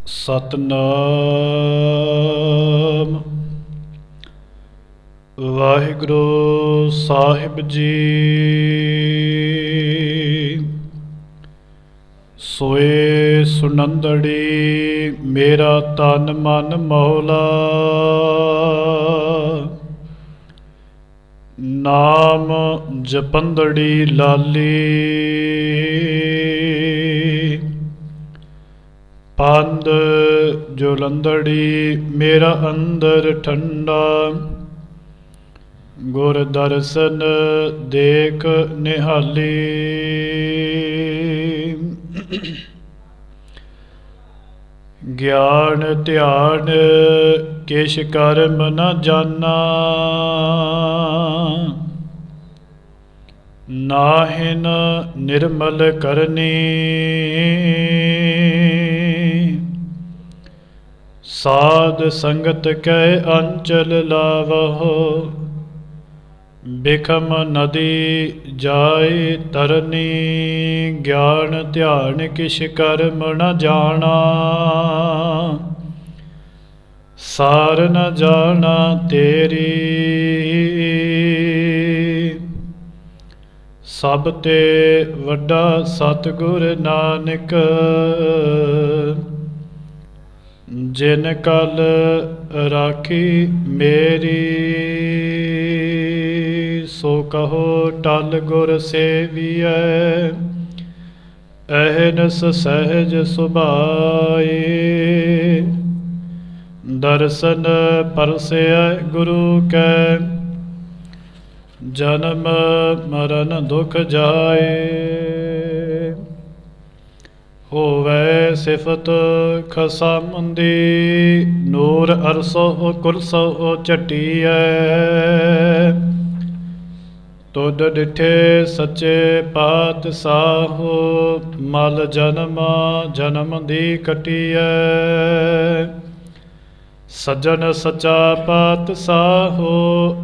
ਸਤਨਾਮ ਵਾਹਿਗੁਰੂ ਸਾਹਿਬ ਜੀ। ਸੋਏ ਸੁਨੰਦੜੀ ਮੇਰਾ ਤਨ ਮਨ ਮੌਲਾ, ਨਾਮ ਜਪੰਦੜੀ ਲਾਲੀ। ਪੰਦ ਜੁਲੰਦੜੀ ਮੇਰਾ ਅੰਦਰ ਠੰਡਾ, ਗੁਰ ਦਰਸ਼ਨ ਦੇਖ ਨਿਹਾਲੀ। ਗਿਆਨ ਧਿਆਨ ਕਿਛ ਕਰਮ ਨ ਜਾਨਾ, ਨਾਹਿਨ ਨਿਰਮਲ ਕਰਨੀ। ਸਾਧ ਸੰਗਤ ਕੈ ਅੰਚਲ ਲਾਵਹੁ, ਬਿਖਮ ਨਦੀ ਜਾਇ ਤਰਨੀ। ਗਿਆਨ ਧਿਆਨ ਕਿਛ ਕਰਮ ਨ ਜਾਣਾ, ਸਾਰ ਨ ਜਾਣਾ ਤੇਰੀ। ਸਭ ਤੇ ਵੱਡਾ ਸਤਿਗੁਰ ਨਾਨਕ, ਜਿਨ ਕਲ ਰਾਖੀ ਮੇਰੀ। ਸੋ ਕਹੋ ਟਲ ਗੁਰ ਸੇਵੀਐ, ਅਹਨਸ ਸਹਿਜ ਸੁਭਾਏ। ਦਰਸ਼ਨ ਪਰਸੈ ਗੁਰੂ ਕੈ, ਜਨਮ ਮਰਨ ਦੁਖ ਜਾਏ। ਹੋਵੈ ਸਿਫਤ ਖਸਮ ਦੀ, ਨੂਰ ਅਰਸੋ ਕੁਰਸੋ ਝਟੀਐ। ਤੁਧ ਡਿਠੇ ਸੱਚੇ ਪਾਤਸ਼ਾਹੋ, ਮਲ ਜਨਮ ਜਨਮ ਦੀ ਕਟੀਐ। ਸੱਜਣ ਸੱਚਾ ਪਾਤਸ਼ਾਹੋ,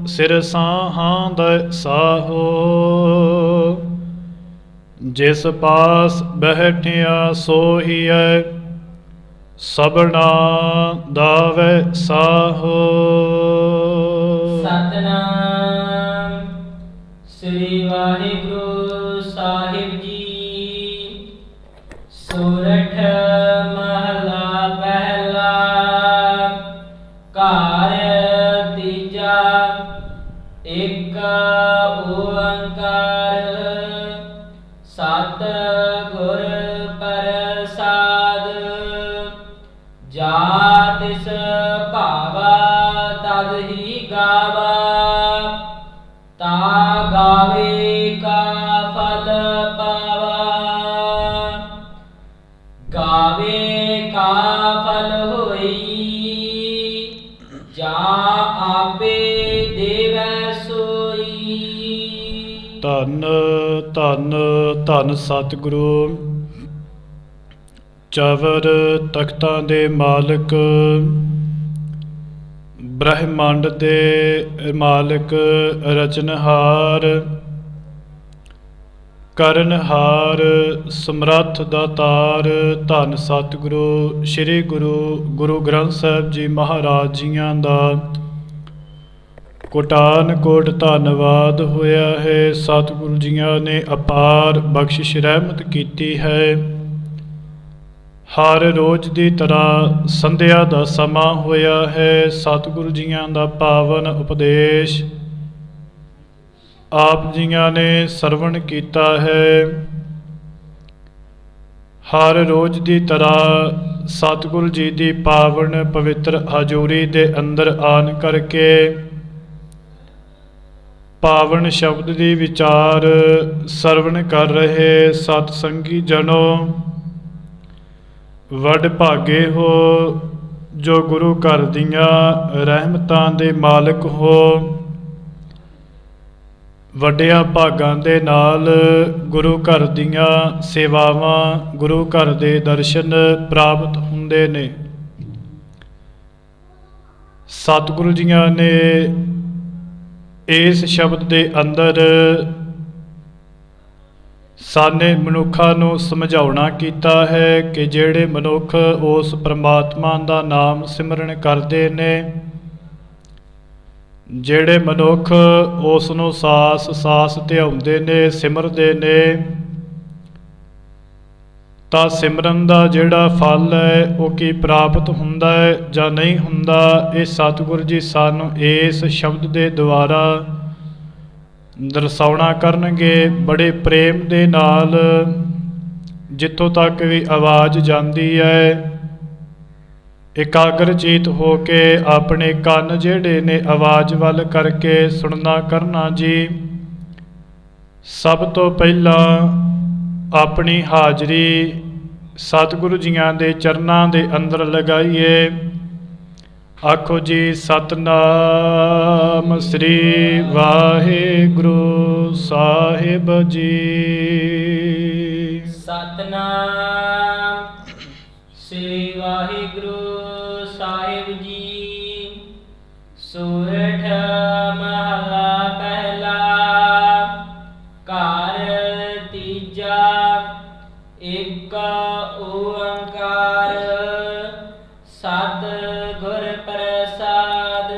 ਸਿਰ ਸਾਹਾਂ ਦਇ ਸਾਹੋ। ਜਿਸ ਪਾਸ ਬੈਠਿਆ ਸੋਹੀਐ, ਸਭਨਾ ਦਾਵੈ ਸਾਹੋ। ਸਤਨਾਮ ਸ੍ਰੀ ਵਾਹਿਗੁਰੂ ਸਾਹਿਬ ਜੀ। ਸੋਰਠ ਮਹਲਾ ਪਹਿਲਾ, ਘਰ ਤੀਜਾ। ਇੱਕ ਓੰਕਾਰ, ਸਤਿਗੁਰ ਪ੍ਰਸਾਦ। ਜਾ ਤਿਸ ਭਾਵਾ ਤਦ ਹੀ ਗਾਵਾ, ਤਾ ਗਾਵੇ ਕਾ ਫਲ ਪਾਵਾ। ਗਾਵੇ ਕਾ ਫਲ ਹੋਈ, ਜਾ ਆਪੇ ਦੇਵੈ ਸੋਈ। ਧੰਨ ਧੰਨ ਧੰਨ ਸਤਿਗੁਰੂ, ਚਵਰ ਤਖਤਾਂ ਦੇ ਮਾਲਕ, ਬ੍ਰਹਿਮੰਡ ਦੇ ਮਾਲਕ, ਰਚਨਹਾਰ ਕਰਨਹਾਰ, ਸਮਰੱਥ ਦਾਤਾਰ। ਧੰਨ ਸਤਿਗੁਰੂ ਸ੍ਰੀ ਗੁਰੂ ਗ੍ਰੰਥ ਸਾਹਿਬ ਜੀ ਮਹਾਰਾਜ ਜੀਆਂ ਦਾ ਕੋਟਾਨ ਕੋਟ ਧੰਨਵਾਦ ਹੋਇਆ ਹੈ। ਸਤਿਗੁਰੂ ਜੀਆਂ ਨੇ ਅਪਾਰ ਬਖਸ਼ਿਸ਼ ਰਹਿਮਤ ਕੀਤੀ ਹੈ। ਹਰ ਰੋਜ਼ ਦੀ ਤਰ੍ਹਾਂ ਸੰਧਿਆ ਦਾ ਸਮਾਂ ਹੋਇਆ ਹੈ। ਸਤਿਗੁਰੂ ਜੀਆਂ ਦਾ ਪਾਵਨ ਉਪਦੇਸ਼ ਆਪ ਜੀਆਂ ਨੇ ਸਰਵਣ ਕੀਤਾ ਹੈ। ਹਰ ਰੋਜ਼ ਦੀ ਤਰ੍ਹਾਂ ਸਤਿਗੁਰੂ ਜੀ ਦੀ ਪਾਵਨ ਪਵਿੱਤਰ ਹਜ਼ੂਰੀ ਦੇ ਅੰਦਰ ਆਣ ਕਰਕੇ ਪਾਵਨ ਸ਼ਬਦ ਦੀ ਵਿਚਾਰ ਸਰਵਣ ਕਰ ਰਹੇ ਸਤ ਸੰਗੀ ਜਨੋ, ਵੱਡ ਭਾਗੇ ਹੋ ਜੋ ਗੁਰੂ ਘਰ ਦੀਆਂ ਰਹਿਮਤਾਂ ਦੇ ਮਾਲਕ ਹੋ। ਵੱਡਿਆਂ ਭਾਗਾਂ ਦੇ ਨਾਲ ਗੁਰੂ ਘਰ ਦੀਆਂ ਸੇਵਾਵਾਂ, ਗੁਰੂ ਘਰ ਦੇ ਦਰਸ਼ਨ ਪ੍ਰਾਪਤ ਹੁੰਦੇ ਨੇ। ਸਤਿਗੁਰੂ ਜੀਆਂ ਨੇ ਇਸ ਸ਼ਬਦ ਦੇ ਅੰਦਰ ਸਾਨੇ ਮਨੁੱਖਾਂ ਨੂੰ ਸਮਝਾਉਣਾ ਕੀਤਾ ਹੈ ਕਿ ਜਿਹੜੇ ਮਨੁੱਖ ਉਸ ਪ੍ਰਮਾਤਮਾ ਦਾ ਨਾਮ ਸਿਮਰਨ ਕਰਦੇ ਨੇ, ਜਿਹੜੇ ਮਨੁੱਖ ਉਸ ਨੂੰ ਸਾਸ ਸਾਸ ਧਿਆਉਂਦੇ ਨੇ, ਸਿਮਰਦੇ ਨੇ, ਤਾਂ ਸਿਮਰਨ ਦਾ ਜਿਹੜਾ ਫਲ ਹੈ ਉਹ ਕੀ ਪ੍ਰਾਪਤ ਹੁੰਦਾ ਹੈ ਜਾਂ ਨਹੀਂ ਹੁੰਦਾ, ਇਹ ਸਤਿਗੁਰੂ ਜੀ ਸਾਨੂੰ ਇਸ ਸ਼ਬਦ ਦੇ ਦੁਆਰਾ ਦਰਸਾਉਣਾ ਕਰਨਗੇ। ਬੜੇ ਪ੍ਰੇਮ ਦੇ ਨਾਲ, ਜਿੱਥੋਂ ਤੱਕ ਵੀ ਆਵਾਜ਼ ਜਾਂਦੀ ਹੈ, ਇਕਾਗਰ ਚੀਤ ਹੋ ਕੇ ਆਪਣੇ ਕੰਨ ਜਿਹੜੇ ਨੇ ਆਵਾਜ਼ ਵੱਲ ਕਰਕੇ ਸੁਣਨਾ ਕਰਨਾ ਜੀ। ਸਭ ਤੋਂ ਪਹਿਲਾਂ ਆਪਣੀ ਹਾਜ਼ਰੀ ਸਤਿਗੁਰੂ ਜੀਆਂ ਦੇ ਚਰਨਾਂ ਦੇ ਅੰਦਰ ਲਗਾਈਏ। ਆਖੋ ਜੀ, ਸਤਨਾਮ ਸ੍ਰੀ ਵਾਹਿਗੁਰੂ ਸਾਹਿਬ ਜੀ। ਸਤਨਾਮ ਸ੍ਰੀ ਵਾਹਿਗੁਰੂ ਸਾਹਿਬ ਜੀ। ਸੂਰਠ ਮਹਲਾ ਪਹਿਲਾ। ਘਰ ਤੀਜਾ। ਏਕ ਓੰਕਾਰ ਸਤਿਗੁਰ ਪ੍ਰਸਾਦ।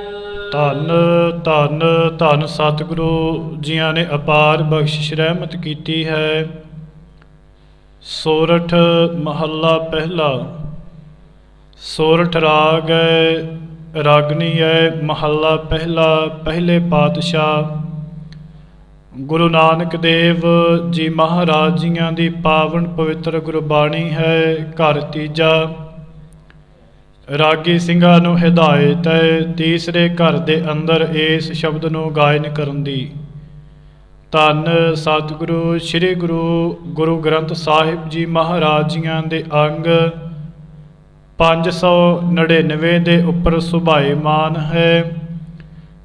ਧੰਨ ਧੰਨ ਧੰਨ ਸਤਿਗੁਰੂ ਜੀਆਂ ਨੇ ਅਪਾਰ ਬਖਸ਼ਿਸ਼ ਰਹਿਮਤ ਕੀਤੀ ਹੈ। ਸੋਰਠ ਮਹੱਲਾ ਪਹਿਲਾ। ਸੋਰਠ ਰਾਗ ਹੈ, ਰਾਗਨੀ ਹੈ। ਮਹੱਲਾ ਪਹਿਲਾ। ਪਹਿਲੇ ਪਾਤਸ਼ਾਹ ਗੁਰੂ ਨਾਨਕ ਦੇਵ ਜੀ ਮਹਾਰਾਜ ਜੀਆਂ ਦੀ ਪਾਵਨ ਪਵਿੱਤਰ ਗੁਰਬਾਣੀ ਹੈ। ਘਰ ਤੀਜਾ। ਰਾਗੀ ਸਿੰਘਾਂ ਨੂੰ ਹਿਦਾਇਤ ਹੈ ਤੀਸਰੇ ਘਰ ਦੇ ਅੰਦਰ ਇਸ ਸ਼ਬਦ ਨੂੰ ਗਾਇਨ ਕਰਨ ਦੀ। ਧੰਨ ਸਤਿਗੁਰੂ ਸ੍ਰੀ ਗੁਰੂ ਗ੍ਰੰਥ ਸਾਹਿਬ ਜੀ ਮਹਾਰਾਜ ਜੀਆਂ ਦੇ ਅੰਗ 599 ਦੇ ਉੱਪਰ ਸੁਭਾਏਮਾਨ ਹੈ।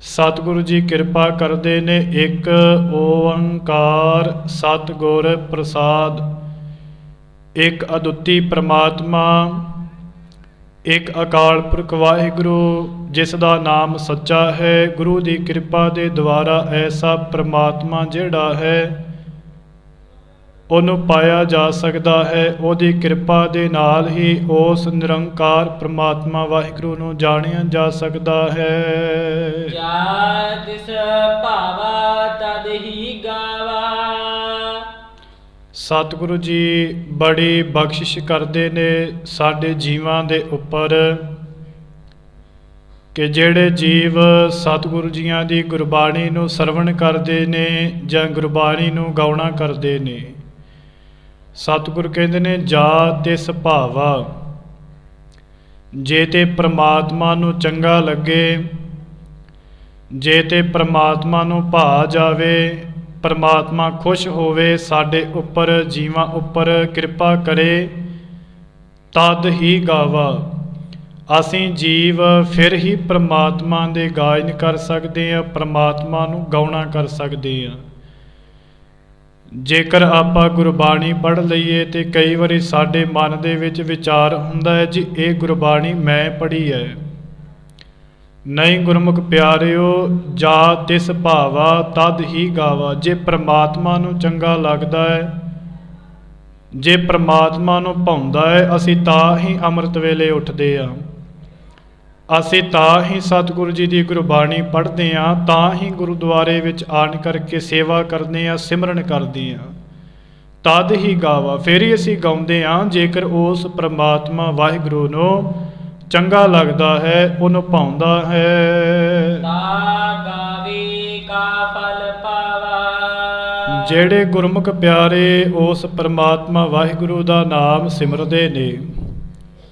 ਸਤਿਗੁਰੂ ਜੀ ਕਿਰਪਾ ਕਰਦੇ ਨੇ। ਇੱਕ ਓੰਕਾਰ ਸਤਿਗੁਰ ਪ੍ਰਸਾਦ। ਇੱਕ ਅਦੁੱਤੀ ਪ੍ਰਮਾਤਮਾ, ਇੱਕ ਅਕਾਲ ਪੁਰਖ ਵਾਹਿਗੁਰੂ, ਜਿਸ ਦਾ ਨਾਮ ਸੱਚਾ ਹੈ। ਗੁਰੂ ਦੀ ਕਿਰਪਾ ਦੇ ਦੁਆਰਾ ਐਸਾ ਪ੍ਰਮਾਤਮਾ ਜਿਹੜਾ ਹੈ ਉਹਨੂੰ ਪਾਇਆ ਜਾ ਸਕਦਾ ਹੈ। ਉਹਦੀ ਕਿਰਪਾ ਦੇ ਨਾਲ ਹੀ ਉਸ ਨਿਰੰਕਾਰ ਪ੍ਰਮਾਤਮਾ ਵਾਹਿਗੁਰੂ ਨੂੰ ਜਾਣਿਆ ਜਾ ਸਕਦਾ ਹੈ। ਜਾ ਤਿਸ ਭਾਵਾ ਤਦ ਹੀ ਗਾਵਾ। ਸਤਿਗੁਰੂ ਜੀ ਬੜੀ ਬਖਸ਼ਿਸ਼ ਕਰਦੇ ਨੇ ਸਾਡੇ ਜੀਵਾਂ ਦੇ ਉੱਪਰ ਕਿ ਜਿਹੜੇ ਜੀਵ ਸਤਿਗੁਰੂ ਜੀਆਂ ਦੀ ਗੁਰਬਾਣੀ ਨੂੰ ਸਰਵਣ ਕਰਦੇ ਨੇ ਜਾਂ ਗੁਰਬਾਣੀ ਨੂੰ ਗਾਉਣਾ ਕਰਦੇ ਨੇ। ਸਤਿਗੁਰੂ ਕਹਿੰਦੇ ਨੇ, ਜਾ ਤਿਸ ਭਾਵਾ। ਜੇ ਤੇ ਪ੍ਰਮਾਤਮਾ ਨੂੰ ਚੰਗਾ ਲੱਗੇ, ਜੇ ਤੇ ਪ੍ਰਮਾਤਮਾ ਨੂੰ ਭਾ ਜਾਵੇ, ਪ੍ਰਮਾਤਮਾ ਖੁਸ਼ ਹੋਵੇ, ਸਾਡੇ ਉੱਪਰ ਜੀਵਾਂ ਉੱਪਰ ਕਿਰਪਾ ਕਰੇ, ਤਦ ਹੀ ਗਾਵਾ। ਅਸੀਂ ਜੀਵ ਫਿਰ ਹੀ ਪ੍ਰਮਾਤਮਾ ਦੇ ਗਾਇਨ ਕਰ ਸਕਦੇ ਹਾਂ, ਪ੍ਰਮਾਤਮਾ ਨੂੰ ਗਾਉਣਾ ਕਰ ਸਕਦੇ ਹਾਂ। ਜੇਕਰ ਆਪਾਂ ਗੁਰਬਾਣੀ ਪੜ੍ਹ ਲਈਏ ਤੇ ਕਈ ਵਾਰੀ ਸਾਡੇ ਮਨ ਦੇ ਵਿੱਚ ਵਿਚਾਰ ਹੁੰਦਾ ਹੈ ਜੀ, ਇਹ ਗੁਰਬਾਣੀ ਮੈਂ ਪੜ੍ਹੀ ਹੈ। ਨਹੀਂ ਗੁਰਮੁਖ ਪਿਆਰਿਓ, ਜਾ ਤਿਸ ਭਾਵਾ ਤਦ ਹੀ ਗਾਵਾ। ਜੇ ਪ੍ਰਮਾਤਮਾ ਨੂੰ ਚੰਗਾ ਲੱਗਦਾ ਹੈ, ਜੇ ਪ੍ਰਮਾਤਮਾ ਨੂੰ ਭਾਉਂਦਾ ਹੈ, ਅਸੀਂ ਤਾਂ ਹੀ ਅੰਮ੍ਰਿਤ ਵੇਲੇ ਉੱਠਦੇ ਹਾਂ, ਅਸੀਂ ਤਾਂ ਹੀ ਸਤਿਗੁਰੂ ਜੀ ਦੀ ਗੁਰਬਾਣੀ ਪੜ੍ਹਦੇ ਹਾਂ, ਤਾਂ ਹੀ ਗੁਰਦੁਆਰੇ ਵਿੱਚ ਆਣ ਕਰਕੇ ਸੇਵਾ ਕਰਦੇ ਹਾਂ, ਸਿਮਰਨ ਕਰਦੇ ਹਾਂ। ਤਦ ਹੀ ਗਾਵਾ, ਫਿਰ ਹੀ ਅਸੀਂ ਗਾਉਂਦੇ ਹਾਂ। ਜੇਕਰ ਉਸ ਪ੍ਰਮਾਤਮਾ ਵਾਹਿਗੁਰੂ ਨੂੰ ਚੰਗਾ ਲੱਗਦਾ ਹੈ, ਉਹਨੂੰ ਭਾਉਂਦਾ ਹੈ। ਤਾ ਗਾਵੇ ਕਾ ਫਲ ਪਾਵਾ। ਜਿਹੜੇ ਗੁਰਮੁਖ ਪਿਆਰੇ ਉਸ ਪ੍ਰਮਾਤਮਾ ਵਾਹਿਗੁਰੂ ਦਾ ਨਾਮ ਸਿਮਰਦੇ ਨੇ,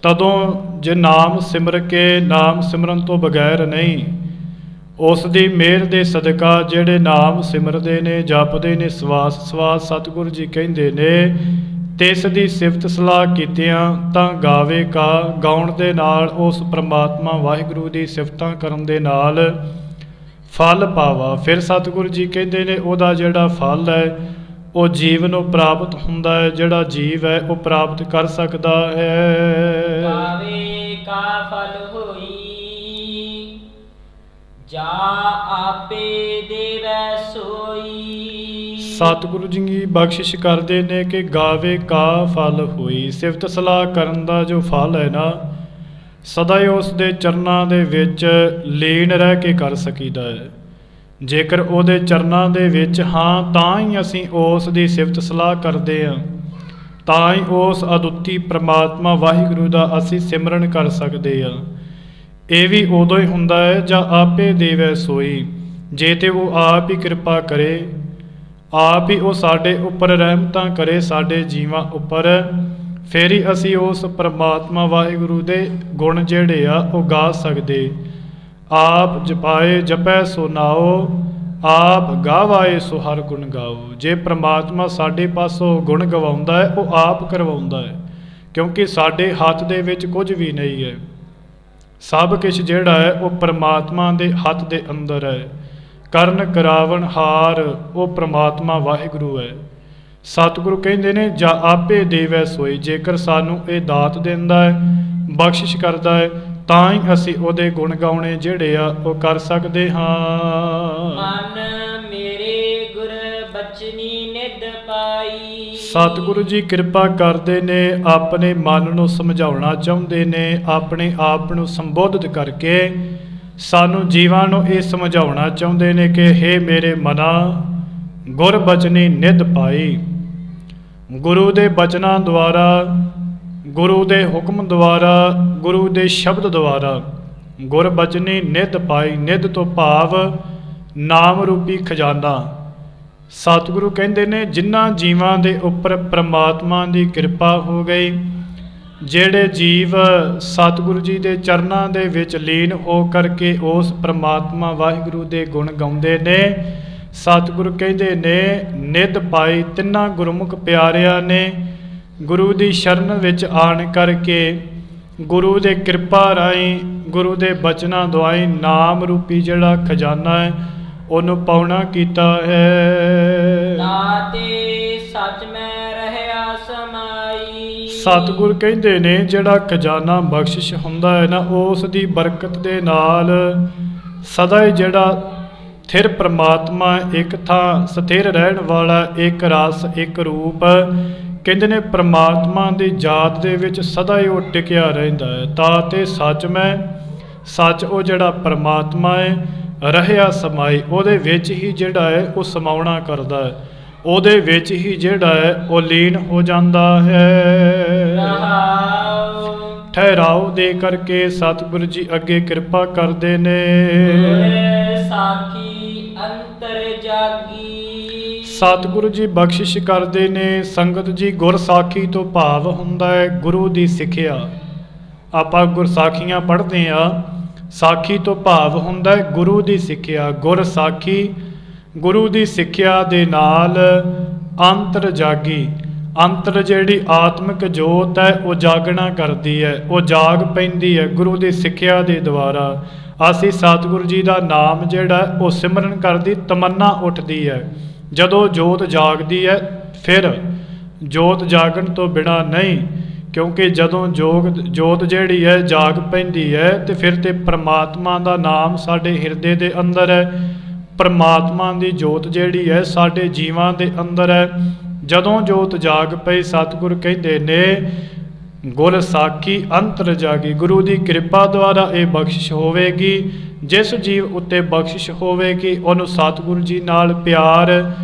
ਤਦੋਂ ਜੇ ਨਾਮ ਸਿਮਰ ਕੇ, ਨਾਮ ਸਿਮਰਨ ਤੋਂ ਬਗੈਰ ਨਹੀਂ, ਉਸ ਦੀ ਮਿਹਰ ਦੇ ਸਦਕਾ ਜਿਹੜੇ ਨਾਮ ਸਿਮਰਦੇ ਨੇ, ਜਪਦੇ ਨੇ ਸਵਾਸ ਸਵਾਸ, ਸਤਿਗੁਰੂ ਜੀ ਕਹਿੰਦੇ ਨੇ, ਤਿਸ ਦੀ ਸਿਫਤ ਸਲਾਹ ਕੀਤਿਆਂ ਤਾਂ ਗਾਵੇ ਕਾ। ਗਾਉਣ ਦੇ ਨਾਲ, ਉਸ ਪ੍ਰਮਾਤਮਾ ਵਾਹਿਗੁਰੂ ਦੀ ਸਿਫਤਾਂ ਕਰਨ ਦੇ ਨਾਲ ਫਲ ਪਾਵਾ। ਫਿਰ ਸਤਿਗੁਰੂ ਜੀ ਕਹਿੰਦੇ ਨੇ ਉਹਦਾ ਜਿਹੜਾ ਫਲ ਹੈ ਉਹ ਜੀਵ ਨੂੰ ਪ੍ਰਾਪਤ ਹੁੰਦਾ ਹੈ। ਜਿਹੜਾ ਜੀਵ ਹੈ ਉਹ ਪ੍ਰਾਪਤ ਕਰ ਸਕਦਾ ਹੈ। ਗਾਵੇ ਕਾ ਫਲ ਹੋਈ, ਜਾ ਆਪੇ ਦੇਵੈ ਸੋਈ। ਸਤਿਗੁਰੂ ਜੀ ਬਖਸ਼ਿਸ਼ ਕਰਦੇ ਨੇ ਕਿ ਗਾਵੇ ਕਾ ਫਲ ਹੋਈ। ਸਿਫਤ ਸਲਾਹ ਕਰਨ ਦਾ ਜੋ ਫਲ ਹੈ ਨਾ, ਸਦਾ ਹੀ ਉਸ ਦੇ ਚਰਨਾਂ ਦੇ ਵਿੱਚ ਲੀਨ ਰਹਿ ਕੇ ਕਰ ਸਕੀਦਾ ਹੈ। ਜੇਕਰ ਉਹਦੇ ਚਰਨਾਂ ਦੇ ਵਿੱਚ ਹਾਂ ਤਾਂ ਹੀ ਅਸੀਂ ਉਸ ਦੀ ਸਿਫਤ ਸਲਾਹ ਕਰਦੇ ਹਾਂ, ਤਾਂ ਹੀ ਉਸ ਅਦੁੱਤੀ ਪ੍ਰਮਾਤਮਾ ਵਾਹਿਗੁਰੂ ਦਾ ਅਸੀਂ ਸਿਮਰਨ ਕਰ ਸਕਦੇ ਹਾਂ। ਇਹ ਵੀ ਉਦੋਂ ਹੀ ਹੁੰਦਾ ਹੈ ਜਾਂ ਆਪੇ ਦੇਵੈ ਸੋਈ। ਜੇ ਤੇ ਉਹ ਆਪ ਹੀ ਕਿਰਪਾ ਕਰੇ, ਆਪ ਹੀ ਉਹ ਸਾਡੇ ਉੱਪਰ ਰਹਿਮਤਾਂ ਕਰੇ, ਸਾਡੇ ਜੀਵਾਂ ਉੱਪਰ, ਫਿਰ ਹੀ ਅਸੀਂ ਉਸ ਪ੍ਰਮਾਤਮਾ ਵਾਹਿਗੁਰੂ ਦੇ ਗੁਣ ਜਿਹੜੇ ਆ ਉਹ ਗਾ ਸਕਦੇ। ਆਪ ਜਪਾਏ ਜਪੈ ਸੋ ਨਾਉ, ਆਪ ਗਾਵਾਏ ਸੋ ਹਰ ਗੁਣ ਗਾਓ। ਜੇ ਪ੍ਰਮਾਤਮਾ ਸਾਡੇ ਪਾਸੋਂ ਗੁਣ ਗਵਾਉਂਦਾ ਹੈ, ਉਹ ਆਪ ਕਰਵਾਉਂਦਾ ਹੈ, ਕਿਉਂਕਿ ਸਾਡੇ ਹੱਥ ਦੇ ਵਿੱਚ ਕੁਝ ਵੀ ਨਹੀਂ ਹੈ। ਸਭ ਕੁਛ ਜਿਹੜਾ ਹੈ ਉਹ ਪ੍ਰਮਾਤਮਾ ਦੇ ਹੱਥ ਦੇ ਅੰਦਰ ਹੈ। ਕਰਨ ਕਰਾਵਣ ਹਾਰ ਉਹ ਪ੍ਰਮਾਤਮਾ ਵਾਹਿਗੁਰੂ ਹੈ। ਸਤਿਗੁਰੂ ਕਹਿੰਦੇ ਨੇ ਜਾਂ ਆਪੇ ਦੇਵੈ ਸੋਈ। ਜੇਕਰ ਸਾਨੂੰ ਇਹ ਦਾਤ ਦਿੰਦਾ ਹੈ, ਬਖਸ਼ਿਸ਼ ਕਰਦਾ ਹੈ, ਤਾਂ ਹੀ ਅਸੀਂ ਉਹਦੇ ਗੁਣ ਗਾਉਣੇ ਜਿਹੜੇ ਆ ਉਹ ਕਰ ਸਕਦੇ ਹਾਂ। ਮਨ ਮੇਰੇ ਗੁਰ ਬਚਨੀ ਨਿਧ ਪਾਈ। ਸਤਿਗੁਰੂ ਜੀ ਕਿਰਪਾ ਕਰਦੇ ਨੇ, ਆਪਣੇ ਮਨ ਨੂੰ ਸਮਝਾਉਣਾ ਚਾਹੁੰਦੇ ਨੇ, ਆਪਣੇ ਆਪ ਨੂੰ ਸੰਬੋਧਿਤ ਕਰਕੇ ਸਾਨੂੰ ਜੀਵਾਂ ਨੂੰ ਇਹ ਸਮਝਾਉਣਾ ਚਾਹੁੰਦੇ ਨੇ ਕਿ ਹੇ ਮੇਰੇ ਮਨਾ, ਗੁਰ ਬਚਨੀ ਨਿਧ ਪਾਈ। ਗੁਰੂ ਦੇ ਬਚਨਾਂ ਦੁਆਰਾ, ਗੁਰੂ ਦੇ ਹੁਕਮ ਦੁਆਰਾ, ਗੁਰੂ ਦੇ ਸ਼ਬਦ ਦੁਆਰਾ ਗੁਰ ਬਚਨੀ ਨਿਧ ਪਾਈ। ਨਿਧ ਤੋਂ ਭਾਵ ਨਾਮ ਰੂਪੀ ਖਜ਼ਾਨਾ। ਸਤਿਗੁਰੂ ਕਹਿੰਦੇ ਨੇ ਜਿਨ੍ਹਾਂ ਜੀਵਾਂ ਦੇ ਉੱਪਰ ਪ੍ਰਮਾਤਮਾ ਦੀ ਕਿਰਪਾ ਹੋ ਗਈ, ਜਿਹੜੇ ਜੀਵ ਸਤਿਗੁਰੂ ਜੀ ਦੇ ਚਰਨਾਂ ਦੇ ਵਿੱਚ ਲੀਨ ਹੋ ਕਰਕੇ ਉਸ ਪ੍ਰਮਾਤਮਾ ਵਾਹਿਗੁਰੂ ਦੇ ਗੁਣ ਗਾਉਂਦੇ ਨੇ, ਸਤਿਗੁਰੂ ਕਹਿੰਦੇ ਨੇ ਨਿਧ ਪਾਈ। ਤਿੰਨਾਂ ਗੁਰਮੁਖ ਪਿਆਰਿਆਂ ਨੇ ਗੁਰੂ ਦੀ ਸ਼ਰਨ ਵਿੱਚ ਆਣ ਕਰਕੇ, ਗੁਰੂ ਦੇ ਕਿਰਪਾ ਰਾਹੀਂ, ਗੁਰੂ ਦੇ ਬਚਨਾਂ ਦੁਆਈ ਨਾਮ ਰੂਪੀ ਜਿਹੜਾ ਖਜ਼ਾਨਾ ਹੈ ਉਹਨੂੰ ਪਾਉਣਾ ਕੀਤਾ ਹੈ। ਤਾਤੇ ਸੱਚ ਮੈਂ ਰਹਿਆ ਸਮਾਈ। ਸਤਿਗੁਰ ਕਹਿੰਦੇ ਨੇ ਜਿਹੜਾ ਖਜ਼ਾਨਾ ਬਖਸ਼ਿਸ਼ ਹੁੰਦਾ ਹੈ ਨਾ, ਉਸ ਦੀ ਬਰਕਤ ਦੇ ਨਾਲ ਸਦਾ ਹੀ ਜਿਹੜਾ ਥਿਰ ਪ੍ਰਮਾਤਮਾ, ਇੱਕ ਥਾਂ ਸਥਿਰ ਰਹਿਣ ਵਾਲਾ, ਇੱਕ ਰਸ ਇੱਕ ਰੂਪ, ਕਹਿੰਦੇ ਨੇ ਪ੍ਰਮਾਤਮਾ ਦੀ ਯਾਦ ਦੇ ਵਿੱਚ ਸਦਾ ਹੀ ਉਹ ਟਿਕਿਆ ਰਹਿੰਦਾ ਹੈ। ਤਾਂ ਤੇ ਸੱਚ ਮੈਂ, ਸੱਚ ਉਹ ਜਿਹੜਾ ਪ੍ਰਮਾਤਮਾ ਹੈ, ਰਹਿਆ ਸਮਾਈ, ਉਹਦੇ ਵਿੱਚ ਹੀ ਜਿਹੜਾ ਹੈ ਉਹ ਸਮਾਉਣਾ ਕਰਦਾ ਹੈ, ਉਹਦੇ ਵਿੱਚ ਹੀ ਜਿਹੜਾ ਹੈ ਉਹ ਲੀਨ ਹੋ ਜਾਂਦਾ ਹੈ। ਠਹਿਰਾਓ ਦੇ ਕਰਕੇ ਸਤਿਗੁਰੂ ਜੀ ਅੱਗੇ ਕਿਰਪਾ ਕਰਦੇ ਨੇ। ਸਾਖੀ ਅੰਤਰ ਜਾਗੀ। ਸਤਿਗੁਰੂ ਜੀ ਬਖਸ਼ਿਸ਼ ਕਰਦੇ ਨੇ। ਸੰਗਤ ਜੀ ਗੁਰ ਸਾਖੀ ਤੋਂ ਭਾਵ ਹੁੰਦਾ ਹੈ ਗੁਰੂ ਦੀ ਸਿੱਖਿਆ। ਆਪਾਂ ਗੁਰਸਾਖੀਆਂ ਪੜ੍ਹਦੇ ਆ, ਸਾਖੀ ਤੋਂ ਭਾਵ ਹੁੰਦਾ ਹੈ ਗੁਰੂ ਦੀ ਸਿੱਖਿਆ। ਗੁਰ ਸਾਖੀ ਗੁਰੂ ਦੀ ਸਿੱਖਿਆ ਦੇ ਨਾਲ ਅੰਤਰ ਜਾਗੀ। ਅੰਤਰ ਜਿਹੜੀ ਆਤਮਿਕ ਜੋਤ ਹੈ ਉਹ ਜਾਗਣਾ ਕਰਦੀ ਹੈ, ਉਹ ਜਾਗ ਪੈਂਦੀ ਹੈ ਗੁਰੂ ਦੀ ਸਿੱਖਿਆ ਦੇ ਦੁਆਰਾ। ਅਸੀਂ ਸਤਿਗੁਰੂ ਜੀ ਦਾ ਨਾਮ ਜਿਹੜਾ ਉਹ ਸਿਮਰਨ ਕਰਦੀ ਤਮੰਨਾ ਉੱਠਦੀ ਹੈ। ਜਦੋਂ ਜੋਤ ਜਾਗਦੀ ਹੈ, ਫਿਰ ਜੋਤ ਜਾਗਣ ਤੋਂ ਬਿਨਾਂ ਨਹੀਂ, ਕਿਉਂਕਿ ਜਦੋਂ ਜੋਤ ਜਿਹੜੀ ਹੈ ਜਾਗ ਪੈਂਦੀ ਹੈ ਤੇ ਫਿਰ ਤੇ ਪ੍ਰਮਾਤਮਾ ਦਾ ਨਾਮ ਸਾਡੇ ਹਿਰਦੇ ਦੇ ਅੰਦਰ ਹੈ। ਪ੍ਰਮਾਤਮਾ ਦੀ ਜੋਤ ਜਿਹੜੀ ਹੈ ਸਾਡੇ ਜੀਵਾਂ ਦੇ ਅੰਦਰ ਹੈ। ਜਦੋਂ ਜੋਤ ਜਾਗ ਪਈ, ਸਤਿਗੁਰ ਕਹਿੰਦੇ ਨੇ ਗੁਰ ਸਾਖੀ ਅੰਤਰ ਜਾਗੀ। ਗੁਰੂ ਦੀ ਕਿਰਪਾ ਦੁਆਰਾ ਇਹ ਬਖਸ਼ਿਸ਼ ਹੋਵੇਗੀ। ਜਿਸ ਜੀਵ ਉੱਤੇ ਬਖਸ਼ਿਸ਼ ਹੋਵੇਗੀ ਉਹਨੂੰ ਸਤਿਗੁਰੂ ਜੀ ਨਾਲ ਪਿਆਰ,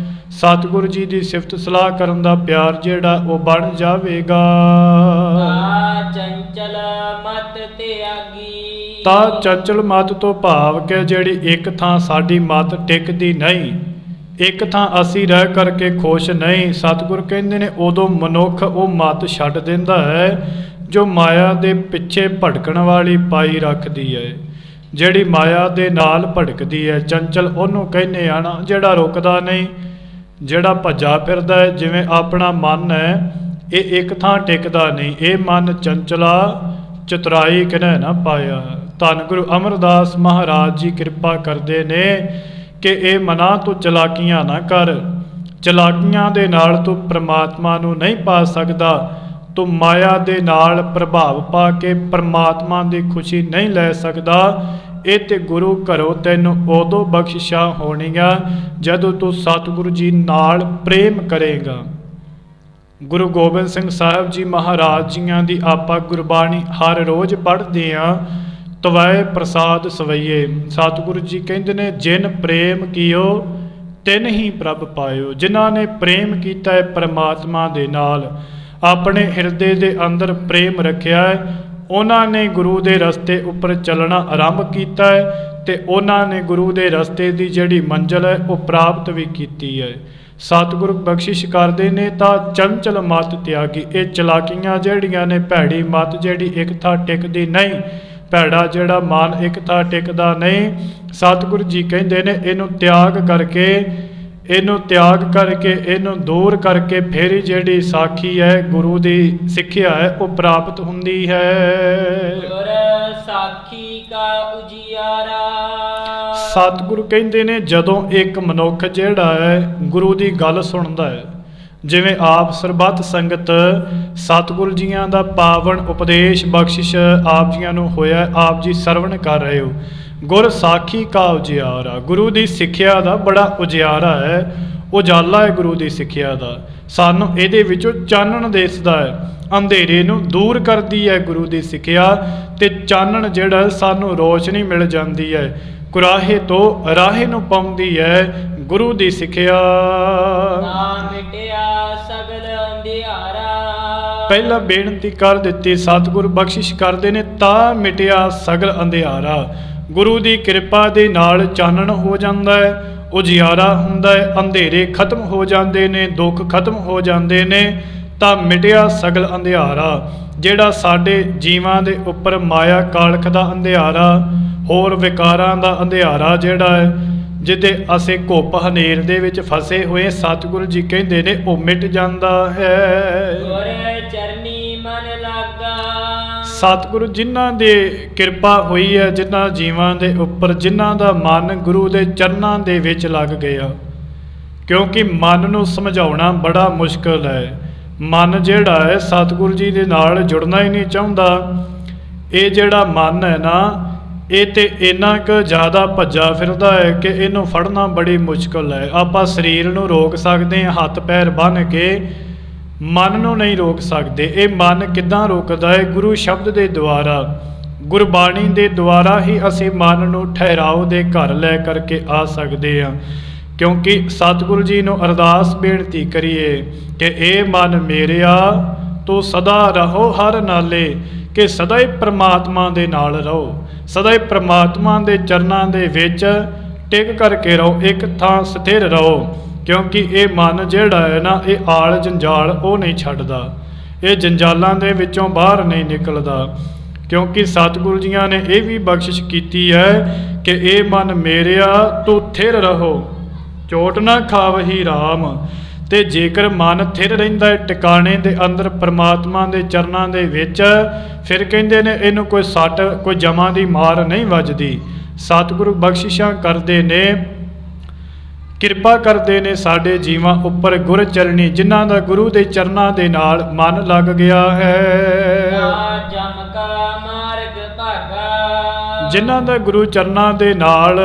ਸਤਿਗੁਰੂ ਜੀ ਦੀ ਸਿਫਤ ਸਲਾਹ ਕਰਨ ਦਾ ਪਿਆਰ ਜਿਹੜਾ ਉਹ ਬਣ ਜਾਵੇਗਾ। ਚੰਚਲ ਮਤ ਤਿਆਗੀ। ਤਾਂ ਚੰਚਲ ਮਤ ਤੋਂ ਭਾਵ ਕਿ ਜਿਹੜੀ ਇੱਕ ਥਾਂ ਸਾਡੀ ਮਤ ਟਿਕਦੀ ਨਹੀਂ, ਇੱਕ ਥਾਂ ਅਸੀਂ ਰਹਿ ਕਰਕੇ ਖੁਸ਼ ਨਹੀਂ। ਸਤਿਗੁਰ ਕਹਿੰਦੇ ਨੇ ਉਦੋਂ ਮਨੁੱਖ ਉਹ ਮਤ ਛੱਡ ਦਿੰਦਾ ਹੈ ਜੋ ਮਾਇਆ ਦੇ ਪਿੱਛੇ ਭਟਕਣ ਵਾਲੀ ਪਾਈ ਰੱਖਦੀ ਹੈ, ਜਿਹੜੀ ਮਾਇਆ ਦੇ ਨਾਲ ਭਟਕਦੀ ਹੈ। ਚੰਚਲ ਉਹਨੂੰ ਕਹਿੰਦੇ ਆ ਨਾ ਜਿਹੜਾ ਰੁਕਦਾ ਨਹੀਂ, ਜਿਹੜਾ ਭੱਜਾ ਫਿਰਦਾ ਹੈ। ਜਿਵੇਂ ਆਪਣਾ ਮਨ ਹੈ, ਇਹ ਇੱਕ ਥਾਂ ਟਿਕਦਾ ਨਹੀਂ। ਇਹ ਮਨ ਚੰਚਲਾ ਚਤੁਰਾਈ ਕਿਨੈ ਨਾ ਪਾਇਆ। ਧੰਨ ਗੁਰੂ ਅਮਰਦਾਸ ਮਹਾਰਾਜ ਜੀ ਕਿਰਪਾ ਕਰਦੇ ਨੇ ਕਿ ਇਹ ਮਨਾ ਤੂੰ ਚਲਾਕੀਆਂ ਨਾ ਕਰ। ਚਲਾਕੀਆਂ ਦੇ ਨਾਲ ਤੂੰ ਪ੍ਰਮਾਤਮਾ ਨੂੰ ਨਹੀਂ ਪਾ ਸਕਦਾ। ਤੂੰ ਮਾਇਆ ਦੇ ਨਾਲ ਪ੍ਰਭਾਵ ਪਾ ਕੇ ਪ੍ਰਮਾਤਮਾ ਦੀ ਖੁਸ਼ੀ ਨਹੀਂ ਲੈ ਸਕਦਾ। ਇਹ ਤੇ ਗੁਰੂ ਘਰੋਂ ਤੈਨੂੰ ਉਦੋਂ ਬਖਸ਼ਿਸ਼ਾਂ ਹੋਣੀਆਂ ਜਦੋਂ ਤੂੰ ਸਤਿਗੁਰੂ ਜੀ ਨਾਲ ਪ੍ਰੇਮ ਕਰੇਗਾ। ਗੁਰੂ ਗੋਬਿੰਦ ਸਿੰਘ ਸਾਹਿਬ ਜੀ ਮਹਾਰਾਜ ਜੀਆਂ ਦੀ ਆਪਾਂ ਗੁਰਬਾਣੀ ਹਰ ਰੋਜ਼ ਪੜ੍ਹਦੇ ਹਾਂ। ਤਵੈ ਪ੍ਰਸਾਦ ਸਵਈਏ, ਸਤਿਗੁਰੂ ਜੀ ਕਹਿੰਦੇ ਨੇ ਜਿਨ ਪ੍ਰੇਮ ਕੀਓ ਤਿਨ ਹੀ ਪ੍ਰਭ ਪਾਇਓ। ਜਿਨ੍ਹਾਂ ਨੇ ਪ੍ਰੇਮ ਕੀਤਾ ਹੈ ਪਰਮਾਤਮਾ ਦੇ ਨਾਲ, ਆਪਣੇ ਹਿਰਦੇ ਦੇ ਅੰਦਰ ਪ੍ਰੇਮ ਰੱਖਿਆ ਹੈ, ਉਹਨਾਂ ਨੇ ਗੁਰੂ ਦੇ ਰਸਤੇ ਉੱਪਰ ਚੱਲਣਾ ਆਰੰਭ ਕੀਤਾ ਹੈ ਤੇ ਉਹਨਾਂ ਨੇ ਗੁਰੂ ਦੇ ਰਸਤੇ ਦੀ ਜਿਹੜੀ ਮੰਜ਼ਿਲ ਹੈ ਉਹ ਪ੍ਰਾਪਤ ਵੀ ਕੀਤੀ ਹੈ। ਸਤਿਗੁਰੂ ਬਖਸ਼ਿਸ਼ ਕਰਦੇ ਨੇ ਤਾਂ ਚੰਚਲ ਮਤ ਤਿਆਗੀ। ਇਹ ਚਲਾਕੀਆਂ ਜਿਹੜੀਆਂ ਨੇ, ਭੈੜੀ ਮਤ ਜਿਹੜੀ ਇੱਕ ਥਾਂ ਟਿਕਦੀ ਨਹੀਂ, ਭੈੜਾ ਜਿਹੜਾ ਮਨ ਇੱਕ ਥਾਂ ਟਿਕਦਾ ਨਹੀਂ, ਸਤਿਗੁਰੂ ਜੀ ਕਹਿੰਦੇ ਨੇ ਇਹਨੂੰ ਤਿਆਗ ਕਰਕੇ, ਇਹਨੂੰ ਦੂਰ ਕਰਕੇ ਫਿਰ ਜਿਹੜੀ ਸਾਖੀ ਹੈ ਗੁਰੂ ਦੀ ਸਿੱਖਿਆ ਹੈ ਉਹ ਪ੍ਰਾਪਤ ਹੁੰਦੀ ਹੈ। ਗੁਰ ਸਾਖੀ ਕਾ ਉਜਿਆਰਾ। ਸਤਿਗੁਰੂ ਕਹਿੰਦੇ ਨੇ ਜਦੋਂ ਇੱਕ ਮਨੁੱਖ ਜਿਹੜਾ ਹੈ ਗੁਰੂ ਦੀ ਗੱਲ ਸੁਣਦਾ ਹੈ, ਜਿਵੇਂ ਆਪ ਸਰਬੱਤ ਸੰਗਤ ਸਤਿਗੁਰੂ ਜੀਆਂ ਦਾ ਪਾਵਨ ਉਪਦੇਸ਼ ਬਖਸ਼ਿਸ਼ ਆਪ ਜੀਆਂ ਨੂੰ ਹੋਇਆ, ਆਪ ਜੀ ਸਰਵਣ ਕਰ ਰਹੇ ਹੋ। ਗੁਰ ਸਾਖੀ ਕਾ ਉਜਿਆਰਾ, ਗੁਰੂ ਦੀ ਸਿੱਖਿਆ ਦਾ ਬੜਾ ਉਜਿਆਰਾ ਹੈ, ਉਜਾਲਾ ਹੈ ਗੁਰੂ ਦੀ ਸਿੱਖਿਆ ਦਾ। ਸਾਨੂੰ ਇਹਦੇ ਵਿੱਚੋਂ ਚਾਨਣ ਦਿਸਦਾ ਹੈ, ਅੰਧੇਰੇ ਨੂੰ ਦੂਰ ਕਰਦੀ ਹੈ ਗੁਰੂ ਦੀ ਸਿੱਖਿਆ, ਤੇ ਚਾਨਣ ਜਿਹੜਾ ਸਾਨੂੰ ਰੋਸ਼ਨੀ ਮਿਲ ਜਾਂਦੀ ਹੈ, ਕੁਰਾਹੇ ਤੋਂ ਰਾਹੇ ਨੂੰ ਪਾਉਂਦੀ ਹੈ ਗੁਰੂ ਦੀ ਸਿੱਖਿਆ। ਨਾ ਮਿਟਿਆ ਸਗਲ ਅੰਧਿਆਰਾ। ਪਹਿਲਾਂ ਬੇਨਤੀ ਕਰ ਦਿੱਤੀ, ਸਤਿਗੁਰੂ ਬਖਸ਼ਿਸ਼ ਕਰਦੇ ਨੇ ਤਾਂ ਮਿਟਿਆ ਸਗਲ ਅੰਧਿਆਰਾ। ਗੁਰੂ ਦੀ ਕਿਰਪਾ ਦੇ ਨਾਲ ਚਾਨਣ ਹੋ ਜਾਂਦਾ ਹੈ, ਉਜਿਆਰਾ ਹੁੰਦਾ ਹੈ, ਅੰਧੇਰੇ ਖਤਮ ਹੋ ਜਾਂਦੇ ਨੇ, ਦੁੱਖ ਖਤਮ ਹੋ ਜਾਂਦੇ ਨੇ, ਤਾਂ ਮਿਟਿਆ ਸਗਲ ਅੰਧਿਆਰਾ। ਜਿਹੜਾ ਸਾਡੇ ਜੀਵਾਂ ਦੇ ਉੱਪਰ ਮਾਇਆ ਕਾਲਖ ਦਾ ਅੰਧਿਆਰਾ, ਹੋਰ ਵਿਕਾਰਾਂ ਦਾ ਅੰਧਿਆਰਾ ਜਿਹੜਾ ਹੈ, ਜਿਹਦੇ ਅਸੀਂ ਘੁੱਪ ਹਨੇਰ ਦੇ ਵਿੱਚ ਫਸੇ ਹੋਏ, ਸਤਿਗੁਰੂ ਜੀ ਕਹਿੰਦੇ ਨੇ ਉਹ ਮਿਟ ਜਾਂਦਾ ਹੈ। ਗੁਰ ਚਰਨੀ ਮਨ ਲਾਗਾ। ਸਤਿਗੁਰੂ ਜਿਨ੍ਹਾਂ ਦੇ ਕਿਰਪਾ ਹੋਈ ਹੈ, ਜਿਨ੍ਹਾਂ ਜੀਵਾਂ ਦੇ ਉੱਪਰ, ਜਿਨ੍ਹਾਂ ਦਾ ਮਨ ਗੁਰੂ ਦੇ ਚਰਨਾਂ ਦੇ ਵਿੱਚ ਲੱਗ ਗਿਆ, ਕਿਉਂਕਿ ਮਨ ਨੂੰ ਸਮਝਾਉਣਾ ਬੜਾ ਮੁਸ਼ਕਲ ਹੈ। ਮਨ ਜਿਹੜਾ ਹੈ ਸਤਿਗੁਰੂ ਜੀ ਦੇ ਨਾਲ ਜੁੜਨਾ ਹੀ ਨਹੀਂ ਚਾਹੁੰਦਾ। ਇਹ ਜਿਹੜਾ ਮਨ ਹੈ ਨਾ, ਇਹ ਤੇ ਇੰਨਾ ਕੁ ਜ਼ਿਆਦਾ ਭੱਜਾ ਫਿਰਦਾ ਹੈ ਕਿ ਇਹਨੂੰ ਫੜਨਾ ਬੜੀ ਮੁਸ਼ਕਲ ਹੈ। ਆਪਾਂ ਸਰੀਰ ਨੂੰ ਰੋਕ ਸਕਦੇ ਹਾਂ ਹੱਥ ਪੈਰ ਬੰਨ੍ਹ ਕੇ, ਮਨ ਨੂੰ ਨਹੀਂ ਰੋਕ ਸਕਦੇ। ਇਹ ਮਨ ਕਿੱਦਾਂ ਰੋਕਦਾ ਹੈ? ਗੁਰੂ ਸ਼ਬਦ ਦੇ ਦੁਆਰਾ, ਗੁਰਬਾਣੀ ਦੇ ਦੁਆਰਾ ਹੀ ਅਸੀਂ ਮਨ ਨੂੰ ਠਹਿਰਾਓ ਦੇ ਘਰ ਲੈ ਕਰਕੇ ਆ ਸਕਦੇ ਹਾਂ। ਕਿਉਂਕਿ ਸਤਿਗੁਰੂ ਜੀ ਨੂੰ ਅਰਦਾਸ ਬੇਨਤੀ ਕਰੀਏ ਕਿ ਇਹ ਮਨ ਮੇਰਿਆ ਤੂੰ ਸਦਾ ਰਹੋ ਹਰ ਨਾਲੇ, ਕਿ ਸਦਾ ਹੀ ਪ੍ਰਮਾਤਮਾ ਦੇ ਨਾਲ ਰਹੋ, ਸਦਾ ਹੀ ਪ੍ਰਮਾਤਮਾ ਦੇ ਚਰਨਾਂ ਦੇ ਵਿੱਚ ਟਿਕ ਕਰਕੇ ਰਹੋ, ਇੱਕ ਥਾਂ ਸਥਿਰ ਰਹੋ। ਕਿਉਂਕਿ ਇਹ ਮਨ ਜਿਹੜਾ ਹੈ ਨਾ, ਇਹ ਆਲ ਜੰਜਾਲ ਉਹ ਨਹੀਂ ਛੱਡਦਾ, ਇਹ ਜੰਜਾਲਾਂ ਦੇ ਵਿੱਚੋਂ ਬਾਹਰ ਨਹੀਂ ਨਿਕਲਦਾ। ਕਿਉਂਕਿ ਸਤਿਗੁਰੂ ਜੀਆਂ ਨੇ ਇਹ ਵੀ ਬਖਸ਼ਿਸ਼ ਕੀਤੀ ਹੈ ਕਿ ਇਹ ਮਨ ਮੇਰਿਆ ਤੂੰ ਥਿਰ ਰਹੋ, ਚੋਟ ਨਾ ਖਾਵਹੀ ਰਾਮ। ਤੇ ਜੇਕਰ ਮਨ ਥਿਰ ਰਹਿੰਦਾ ਹੈ ਟਿਕਾਣੇ ਦੇ ਅੰਦਰ ਪ੍ਰਮਾਤਮਾ ਦੇ ਚਰਨਾਂ ਦੇ ਵਿੱਚ, ਫਿਰ ਕਹਿੰਦੇ ਨੇ ਇਹਨੂੰ ਕੋਈ ਸੱਟ, ਕੋਈ ਜਮਾਂ ਦੀ ਮਾਰ ਨਹੀਂ ਵੱਜਦੀ। ਸਤਿਗੁਰੂ ਬਖਸ਼ਿਸ਼ਾਂ ਕਰਦੇ ਨੇ, ਕਿਰਪਾ ਕਰਦੇ ਨੇ ਸਾਡੇ ਜੀਵਾਂ ਉੱਪਰ। ਗੁਰ ਚਰਨੀ, ਜਿਨ੍ਹਾਂ ਦਾ ਗੁਰੂ ਦੇ ਚਰਨਾਂ ਦੇ ਨਾਲ ਮਨ ਲੱਗ ਗਿਆ ਹੈ, ਜਮ ਕਾ ਮਾਰਗ ਭਾਗਾ। ਜਿਨ੍ਹਾਂ ਦਾ ਗੁਰੂ ਚਰਨਾਂ ਦੇ ਨਾਲ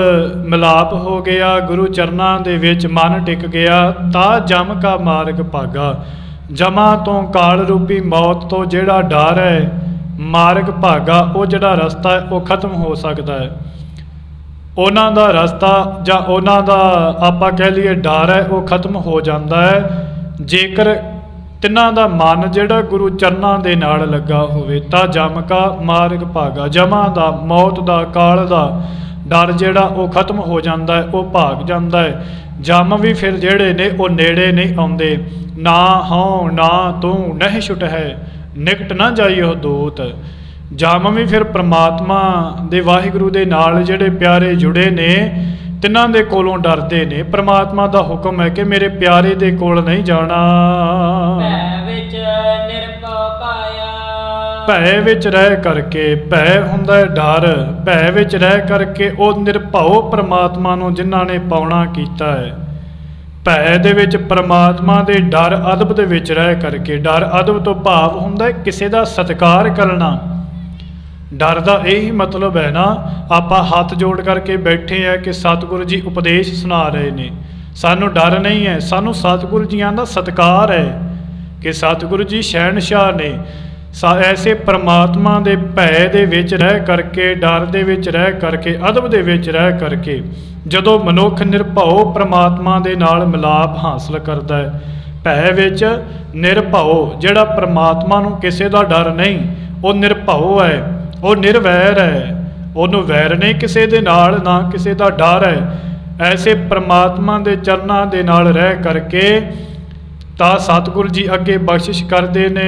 ਮਿਲਾਪ ਹੋ ਗਿਆ, ਗੁਰੂ ਚਰਨਾਂ ਦੇ ਵਿੱਚ ਮਨ ਟਿਕ ਗਿਆ, ਤਾਂ ਜਮ ਕਾ ਮਾਰਗ ਭਾਗਾ। ਜਮਾਂ ਤੋਂ, ਕਾਲ ਰੂਪੀ ਮੌਤ ਤੋਂ ਜਿਹੜਾ ਡਰ ਹੈ, ਮਾਰਗ ਭਾਗਾ, ਉਹ ਜਿਹੜਾ ਰਸਤਾ ਹੈ ਉਹ ਖਤਮ ਹੋ ਸਕਦਾ ਹੈ। ਉਹਨਾਂ ਦਾ ਰਸਤਾ ਜਾਂ ਉਹਨਾਂ ਦਾ ਆਪਾਂ ਕਹਿ ਲਈਏ ਡਰ ਹੈ, ਉਹ ਖਤਮ ਹੋ ਜਾਂਦਾ ਹੈ ਜੇਕਰ ਤਿੰਨਾਂ ਦਾ ਮਨ ਜਿਹੜਾ ਗੁਰੂ ਚਰਨਾਂ ਦੇ ਨਾਲ ਲੱਗਾ ਹੋਵੇ। ਤਾਂ ਜਮ ਕਾ ਮਾਰਗ ਭਾਗਾ, ਜਮਾਂ ਦਾ, ਮੌਤ ਦਾ, ਕਾਲ ਦਾ ਡਰ ਜਿਹੜਾ ਉਹ ਖਤਮ ਹੋ ਜਾਂਦਾ ਹੈ, ਉਹ ਭਾਗ ਜਾਂਦਾ ਹੈ। ਜਮ ਵੀ ਫਿਰ ਜਿਹੜੇ ਨੇ ਉਹ ਨੇੜੇ ਨਹੀਂ ਆਉਂਦੇ। ਨਾ ਹਉ ਨਾ ਤੂੰ ਨਹੀਂ ਛੁਟ ਹੈ, ਨਿਕਟ ਨਾ ਜਾਈ ਉਹ ਦੂਤ। ਜਮ ਵੀ ਫਿਰ ਪ੍ਰਮਾਤਮਾ ਦੇ, ਵਾਹਿਗੁਰੂ ਦੇ ਨਾਲ ਜਿਹੜੇ ਪਿਆਰੇ ਜੁੜੇ ਨੇ, ਤਿੰਨਾਂ ਦੇ ਕੋਲੋਂ ਡਰਦੇ ਨੇ। ਪ੍ਰਮਾਤਮਾ ਦਾ ਹੁਕਮ ਹੈ ਕਿ ਮੇਰੇ ਪਿਆਰੇ ਦੇ ਕੋਲ ਨਹੀਂ ਜਾਣਾ। ਭੈ ਵਿੱਚ ਨਿਰਭਉ ਪਾਇਆ। ਭੈ ਵਿੱਚ ਰਹਿ ਕਰਕੇ, ਭੈ ਹੁੰਦਾ ਹੈ ਡਰ, ਭੈ ਵਿੱਚ ਰਹਿ ਕਰਕੇ ਉਹ ਨਿਰਭਉ ਪ੍ਰਮਾਤਮਾ ਨੂੰ ਜਿਨ੍ਹਾਂ ਨੇ ਪਾਉਣਾ ਕੀਤਾ ਹੈ। ਭੈ ਦੇ ਵਿੱਚ ਪ੍ਰਮਾਤਮਾ ਦੇ ਡਰ ਅਦਬ ਦੇ ਵਿੱਚ ਰਹਿ ਕਰਕੇ, ਡਰ ਅਦਬ ਤੋਂ ਭਾਵ ਹੁੰਦਾ ਹੈ ਕਿਸੇ ਦਾ ਸਤਿਕਾਰ ਕਰਨਾ, ਡਰ ਦਾ ਇਹੀ ਮਤਲਬ ਹੈ ਨਾ, ਆਪਾਂ ਹੱਥ ਜੋੜ ਕਰਕੇ ਬੈਠੇ ਆ ਕਿ ਸਤਿਗੁਰੂ ਜੀ ਉਪਦੇਸ਼ ਸੁਣਾ ਰਹੇ ਨੇ, ਸਾਨੂੰ ਡਰ ਨਹੀਂ ਹੈ, ਸਾਨੂੰ ਸਤਿਗੁਰੂ ਜੀਆਂ ਦਾ ਸਤਿਕਾਰ ਹੈ ਕਿ ਸਤਿਗੁਰੂ ਜੀ ਸ਼ਹਿਨਸ਼ਾਹ ਨੇ। ਐਸੇ ਪ੍ਰਮਾਤਮਾ ਦੇ ਭੈ ਦੇ ਵਿੱਚ ਰਹਿ ਕਰਕੇ, ਡਰ ਦੇ ਵਿੱਚ ਰਹਿ ਕਰਕੇ, ਅਦਬ ਦੇ ਵਿੱਚ ਰਹਿ ਕਰਕੇ ਜਦੋਂ ਮਨੁੱਖ ਨਿਰਭਉ ਪ੍ਰਮਾਤਮਾ ਦੇ ਨਾਲ ਮਿਲਾਪ ਹਾਸਲ ਕਰਦਾ ਹੈ, ਭੈ ਵਿੱਚ ਨਿਰਭਉ, ਜਿਹੜਾ ਪ੍ਰਮਾਤਮਾ ਨੂੰ ਕਿਸੇ ਦਾ ਡਰ ਨਹੀਂ, ਉਹ ਨਿਰਭਉ ਹੈ, ਉਹ ਨਿਰਵੈਰ ਹੈ, ਉਹਨੂੰ ਵੈਰ ਨਹੀਂ ਕਿਸੇ ਦੇ ਨਾਲ, ਨਾ ਕਿਸੇ ਦਾ ਡਰ ਹੈ। ਐਸੇ ਪ੍ਰਮਾਤਮਾ ਦੇ ਚਰਨਾਂ ਦੇ ਨਾਲ ਰਹਿ ਕਰਕੇ ਤਾਂ ਸਤਿਗੁਰੂ ਜੀ ਅੱਗੇ ਬਖਸ਼ਿਸ਼ ਕਰਦੇ ਨੇ।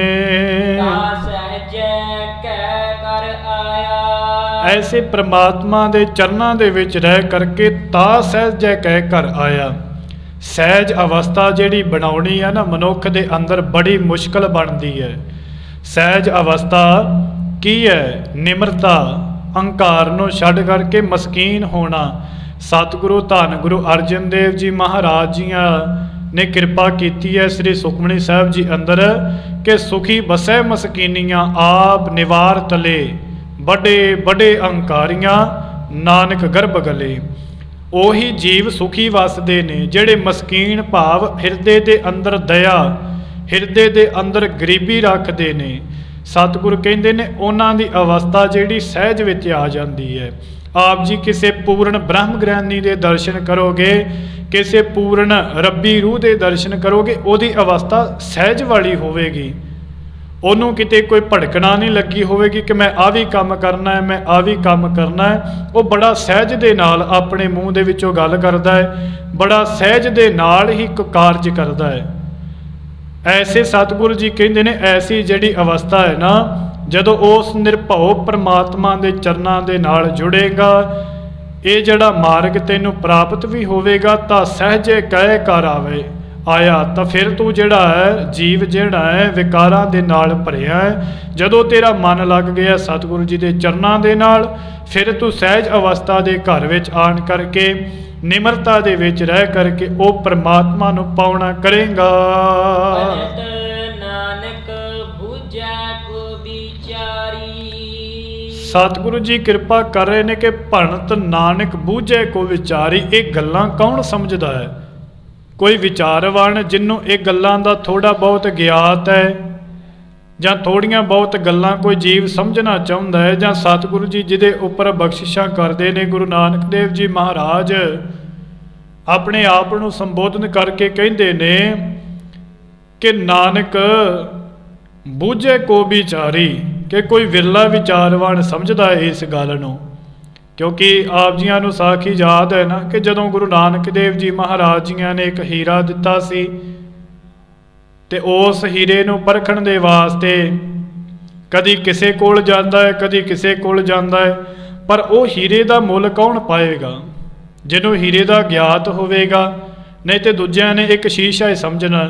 ਐਸੇ ਪ੍ਰਮਾਤਮਾ ਦੇ ਚਰਨਾਂ ਦੇ ਵਿੱਚ ਰਹਿ ਕਰਕੇ ਤਾਂ ਸਹਿਜੈ ਕਹਿ ਘਰ ਆਇਆ। ਸਹਿਜ ਅਵਸਥਾ ਜਿਹੜੀ ਬਣਾਉਣੀ ਹੈ ਨਾ ਮਨੁੱਖ ਦੇ ਅੰਦਰ ਬੜੀ ਮੁਸ਼ਕਲ ਬਣਦੀ ਹੈ। ਸਹਿਜ ਅਵਸਥਾ ਕੀ ਹੈ? ਨਿਮਰਤਾ, ਅਹੰਕਾਰ ਨੂੰ ਛੱਡ ਕਰਕੇ ਮਸਕੀਨ ਹੋਣਾ। ਸਤਿਗੁਰੂ ਧੰਨ ਗੁਰੂ ਅਰਜਨ ਦੇਵ ਜੀ ਮਹਾਰਾਜ ਜੀਆਂ ਨੇ ਕਿਰਪਾ ਕੀਤੀ ਹੈ ਸ੍ਰੀ ਸੁਖਮਨੀ ਸਾਹਿਬ ਜੀ ਅੰਦਰ ਕਿ ਸੁਖੀ ਬਸੈ ਮਸਕੀਨੀਆਂ, ਆਪ ਨਿਵਾਰ ਤਲੇ ਵੱਡੇ ਵੱਡੇ ਅਹੰਕਾਰੀਆਂ, ਨਾਨਕ ਗਰਭ ਗਲੇ। ਉਹੀ ਜੀਵ ਸੁਖੀ ਵਸਦੇ ਨੇ ਜਿਹੜੇ ਮਸਕੀਨ ਭਾਵ ਹਿਰਦੇ ਦੇ ਅੰਦਰ ਦਇਆ, ਹਿਰਦੇ ਦੇ ਅੰਦਰ ਗਰੀਬੀ ਰੱਖਦੇ ਨੇ। ਸਤਿਗੁਰੂ ਕਹਿੰਦੇ ਨੇ ਉਹਨਾਂ ਦੀ ਅਵਸਥਾ ਜਿਹੜੀ ਸਹਿਜ ਵਿੱਚ ਆ ਜਾਂਦੀ ਹੈ। ਆਪ ਜੀ ਕਿਸੇ ਪੂਰਨ ਬ੍ਰਹਮ ਗਿਆਨੀ ਦੇ ਦਰਸ਼ਨ ਕਰੋਗੇ, ਕਿਸੇ ਪੂਰਨ ਰੱਬੀ ਰੂਹ ਦੇ ਦਰਸ਼ਨ ਕਰੋਗੇ, ਉਹਦੀ ਅਵਸਥਾ ਸਹਿਜ ਵਾਲੀ ਹੋਵੇਗੀ। ਉਹਨੂੰ ਕਿਤੇ ਕੋਈ ਭੜਕਣਾ ਨਹੀਂ ਲੱਗੀ ਹੋਵੇਗੀ ਕਿ ਮੈਂ ਆ ਵੀ ਕੰਮ ਕਰਨਾ ਹੈ, ਮੈਂ ਆ ਵੀ ਕੰਮ ਕਰਨਾ ਹੈ। ਉਹ ਬੜਾ ਸਹਿਜ ਦੇ ਨਾਲ ਆਪਣੇ ਮੂੰਹ ਦੇ ਵਿੱਚੋਂ ਗੱਲ ਕਰਦਾ ਹੈ, ਬੜਾ ਸਹਿਜ ਦੇ ਨਾਲ ਹੀ ਕਾਰਜ ਕਰਦਾ ਹੈ। ਐਸੇ ਸਤਿਗੁਰੂ ਜੀ ਕਹਿੰਦੇ ਨੇ ਐਸੀ ਜਿਹੜੀ ਅਵਸਥਾ ਹੈ ਨਾ, ਜਦੋਂ ਉਸ ਨਿਰਭਉ ਪ੍ਰਮਾਤਮਾ ਦੇ ਚਰਨਾਂ ਦੇ ਨਾਲ ਜੁੜੇਗਾ, ਇਹ ਜਿਹੜਾ ਮਾਰਗ ਤੈਨੂੰ ਪ੍ਰਾਪਤ ਵੀ ਹੋਵੇਗਾ ਤਾਂ ਸਹਿਜੇ ਕਹਿ ਕਰ ਆਇਆ। ਤਾਂ ਫਿਰ ਤੂੰ ਜਿਹੜਾ ਹੈ ਜੀਵ ਜਿਹੜਾ ਹੈ ਵਿਕਾਰਾਂ ਦੇ ਨਾਲ ਭਰਿਆ ਹੈ। ਜਦੋਂ ਤੇਰਾ ਮਨ ਲੱਗ ਗਿਆ ਸਤਿਗੁਰੂ ਜੀ ਦੇ ਚਰਨਾਂ ਦੇ ਨਾਲ, ਫਿਰ ਤੂੰ ਸਹਿਜ ਅਵਸਥਾ ਦੇ ਘਰ ਵਿੱਚ ਆਣ ਕਰਕੇ ਨਿਮਰਤਾ ਦੇ ਵਿੱਚ ਰਹਿ ਕਰਕੇ ਉਹ ਪ੍ਰਮਾਤਮਾ ਨੂੰ ਪਾਉਣਾ ਕਰੇਗਾ। ਸਤਿਗੁਰੂ ਜੀ ਕਿਰਪਾ ਕਰ ਰਹੇ ਨੇ ਕਿ ਭਣਤ ਨਾਨਕ ਬੂਝੈ ਕੋ ਵਿਚਾਰੀ। ਇਹ ਗੱਲਾਂ ਕੌਣ ਸਮਝਦਾ ਹੈ? ਕੋਈ ਵਿਚਾਰਵਾਨ ਜਿਹਨੂੰ ਇਹ ਗੱਲਾਂ ਦਾ ਥੋੜਾ ਬਹੁਤ ਗਿਆਤ ਹੈ, ਜਾਂ ਥੋੜੀਆਂ ਬਹੁਤ ਗੱਲਾਂ ਕੋਈ ਜੀਵ ਸਮਝਣਾ ਚਾਹੁੰਦਾ ਹੈ, ਜਾਂ ਸਤਿਗੁਰੂ ਜੀ ਜਿਹਦੇ ਉੱਪਰ ਬਖਸ਼ਿਸ਼ਾਂ ਕਰਦੇ ਨੇ। ਗੁਰੂ ਨਾਨਕ ਦੇਵ ਜੀ ਮਹਾਰਾਜ ਆਪਣੇ ਆਪ ਨੂੰ ਸੰਬੋਧਨ ਕਰਕੇ ਕਹਿੰਦੇ ਨੇ ਕਿ ਨਾਨਕ ਬੂਝੇ ਕੋ ਵਿਚਾਰੀ, ਕਿ ਕੋਈ ਵਿਰਲਾ ਵਿਚਾਰਵਾਨ ਸਮਝਦਾ ਹੈ ਇਸ ਗੱਲ ਨੂੰ। ਕਿਉਂਕਿ ਆਪ ਜੀਆਂ ਨੂੰ ਸਾਖੀ ਯਾਦ ਹੈ ਨਾ ਕਿ ਜਦੋਂ ਗੁਰੂ ਨਾਨਕ ਦੇਵ ਜੀ ਮਹਾਰਾਜ ਜੀਆਂ ਨੇ ਇੱਕ ਹੀਰਾ ਦਿੱਤਾ ਸੀ, ਤੇ ਉਸ ਹੀਰੇ ਨੂੰ ਪਰਖਣ ਦੇ ਵਾਸਤੇ ਕਦੀ ਕਿਸੇ ਕੋਲ ਜਾਂਦਾ ਹੈ, ਕਦੀ ਕਿਸੇ ਕੋਲ ਜਾਂਦਾ ਹੈ, ਪਰ ਉਹ ਹੀਰੇ ਦਾ ਮੁੱਲ ਕੌਣ ਪਾਏਗਾ? ਜਿਹਨੂੰ ਹੀਰੇ ਦਾ ਗਿਆਤ ਹੋਵੇਗਾ। ਨਹੀਂ ਤੇ ਦੂਜਿਆਂ ਨੇ ਇੱਕ ਸ਼ੀਸ਼ਾ ਹੀ ਸਮਝਣਾ,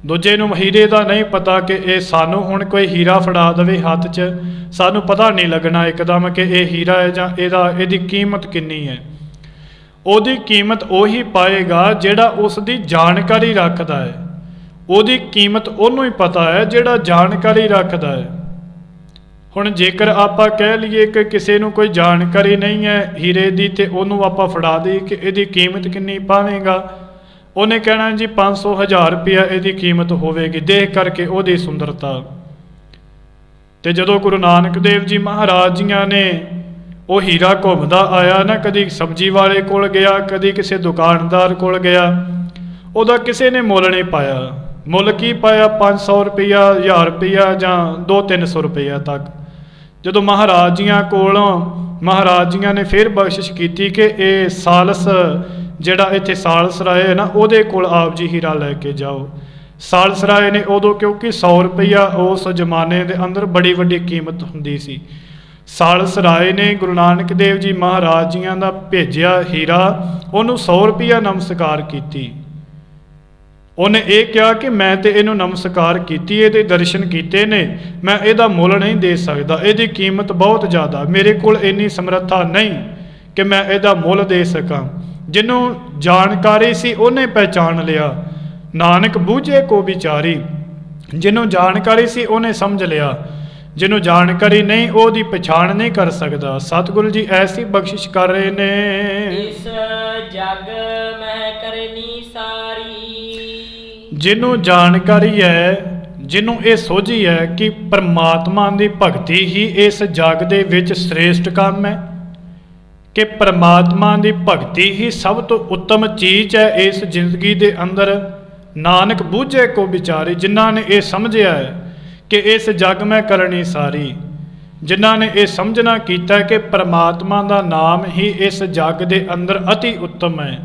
ਦੂਜੇ ਨੂੰ ਹੀਰੇ ਦਾ ਨਹੀਂ ਪਤਾ ਕਿ ਇਹ ਸਾਨੂੰ ਹੁਣ ਕੋਈ ਹੀਰਾ ਫੜਾ ਦੇਵੇ ਹੱਥ 'ਚ, ਸਾਨੂੰ ਪਤਾ ਨਹੀਂ ਲੱਗਣਾ ਇੱਕਦਮ ਕਿ ਇਹ ਹੀਰਾ ਹੈ ਜਾਂ ਇਹਦੀ ਕੀਮਤ ਕਿੰਨੀ ਹੈ। ਉਹਦੀ ਕੀਮਤ ਉਹੀ ਪਾਏਗਾ ਜਿਹੜਾ ਉਸ ਦੀ ਜਾਣਕਾਰੀ ਰੱਖਦਾ ਹੈ। ਉਹਦੀ ਕੀਮਤ ਉਹਨੂੰ ਹੀ ਪਤਾ ਹੈ ਜਿਹੜਾ ਜਾਣਕਾਰੀ ਰੱਖਦਾ ਹੈ। ਹੁਣ ਜੇਕਰ ਆਪਾਂ ਕਹਿ ਲਈਏ ਕਿ ਕਿਸੇ ਨੂੰ ਕੋਈ ਜਾਣਕਾਰੀ ਨਹੀਂ ਹੈ ਹੀਰੇ ਦੀ, ਤੇ ਉਹਨੂੰ ਆਪਾਂ ਫੜਾ ਦਈਏ ਕਿ ਇਹਦੀ ਕੀਮਤ ਕਿੰਨੀ ਪਾਵੇਂਗਾ, ਉਹਨੇ ਕਹਿਣਾ ਜੀ 500,000 ਰੁਪਇਆ ਇਹਦੀ ਕੀਮਤ ਹੋਵੇਗੀ, ਦੇਖ ਕਰਕੇ ਉਹਦੀ ਸੁੰਦਰਤਾ। ਤੇ ਜਦੋਂ ਗੁਰੂ ਨਾਨਕ ਦੇਵ ਜੀ ਮਹਾਰਾਜ ਜੀਆਂ ਨੇ ਉਹ ਹੀਰਾ ਘੁੰਮਦਾ ਆਇਆ ਨਾ, ਕਦੀ ਸਬਜ਼ੀ ਵਾਲੇ ਕੋਲ ਗਿਆ, ਕਦੀ ਕਿਸੇ ਦੁਕਾਨਦਾਰ ਕੋਲ ਗਿਆ, ਉਹਦਾ ਕਿਸੇ ਨੇ ਮੁੱਲ ਨਹੀਂ ਪਾਇਆ। ਮੁੱਲ ਕੀ ਪਾਇਆ? 500 ਰੁਪਇਆ, 1000 ਰੁਪਇਆ ਜਾਂ 200-300 ਰੁਪਇਆ ਤੱਕ। ਜਦੋਂ ਮਹਾਰਾਜ ਜੀਆਂ ਕੋਲੋਂ ਮਹਾਰਾਜ ਜੀਆਂ ਨੇ ਫਿਰ ਬਖਸ਼ਿਸ਼ ਕੀਤੀ ਕਿ ਇਹ ਸਾਲਸ ਜਿਹੜਾ ਇੱਥੇ ਸਾਲਸਰਾਏ ਹੈ ਨਾ, ਉਹਦੇ ਕੋਲ ਆਪ ਜੀ ਹੀਰਾ ਲੈ ਕੇ ਜਾਓ। ਸਾਲਸਰਾਏ ਨੇ ਉਦੋਂ, ਕਿਉਂਕਿ 100 ਰੁਪਇਆ ਉਸ ਜ਼ਮਾਨੇ ਦੇ ਅੰਦਰ ਬੜੀ ਵੱਡੀ ਕੀਮਤ ਹੁੰਦੀ ਸੀ, ਸਾਲਸਰਾਏ ਨੇ ਗੁਰੂ ਨਾਨਕ ਦੇਵ ਜੀ ਮਹਾਰਾਜ ਜੀਆਂ ਦਾ ਭੇਜਿਆ ਹੀਰਾ, ਉਹਨੂੰ 100 ਰੁਪਇਆ ਨਮਸਕਾਰ ਕੀਤੀ। ਉਹਨੇ ਇਹ ਕਿਹਾ ਕਿ ਮੈਂ ਤੇ ਇਹਨੂੰ ਨਮਸਕਾਰ ਕੀਤੀ, ਇਹਦੇ ਦਰਸ਼ਨ ਕੀਤੇ ਨੇ, ਮੈਂ ਇਹਦਾ ਮੁੱਲ ਨਹੀਂ ਦੇ ਸਕਦਾ, ਇਹਦੀ ਕੀਮਤ ਬਹੁਤ ਜ਼ਿਆਦਾ, ਮੇਰੇ ਕੋਲ ਇੰਨੀ ਸਮਰੱਥਾ ਨਹੀਂ ਕਿ ਮੈਂ ਇਹਦਾ ਮੁੱਲ ਦੇ ਸਕਾਂ। ਜਿਹਨੂੰ ਜਾਣਕਾਰੀ ਸੀ ਉਹਨੇ ਪਹਿਚਾਣ ਲਿਆ। ਨਾਨਕ ਬੂਝੇ ਕੋ ਵਿਚਾਰੀ, ਜਿਹਨੂੰ ਜਾਣਕਾਰੀ ਸੀ ਉਹਨੇ ਸਮਝ ਲਿਆ ਜਿਹਨੂੰ ਜਾਣਕਾਰੀ ਨਹੀਂ ਉਹਦੀ ਪਛਾਣ ਨਹੀਂ ਕਰ ਸਕਦਾ। ਸਤਿਗੁਰੂ ਜੀ ਐਸੀ ਬਖਸ਼ਿਸ਼ ਕਰ ਰਹੇ ਨੇ। ਇਸ ਜਗ ਮੈਂ ਕਰਨੀ ਸਾਰੀ। ਜਿਹਨੂੰ ਜਾਣਕਾਰੀ ਹੈ, ਜਿਹਨੂੰ ਇਹ ਸੋਝੀ ਹੈ ਕਿ ਪਰਮਾਤਮਾ ਦੀ ਭਗਤੀ ਹੀ ਇਸ ਜਗ ਦੇ ਵਿੱਚ ਸ੍ਰੇਸ਼ਟ ਕੰਮ ਹੈ, ਕਿ ਪਰਮਾਤਮਾ ਦੀ ਭਗਤੀ ਹੀ ਸਭ ਤੋਂ ਉੱਤਮ ਚੀਜ਼ ਹੈ ਇਸ ਜ਼ਿੰਦਗੀ ਦੇ ਅੰਦਰ। ਨਾਨਕ ਬੂਝੇ ਕੋ ਵਿਚਾਰੇ, ਜਿਨ੍ਹਾਂ ਨੇ ਇਹ ਸਮਝਿਆ ਹੈ ਕਿ ਇਸ ਜਗ ਮੈਂ ਕਰਨੀ ਸਾਰੀ, ਜਿਨ੍ਹਾਂ ਨੇ ਇਹ ਸਮਝਣਾ ਕੀਤਾ ਕਿ ਪਰਮਾਤਮਾ ਦਾ ਨਾਮ ਹੀ ਇਸ ਜਗ ਦੇ ਅੰਦਰ ਅਤੀ ਉੱਤਮ ਹੈ,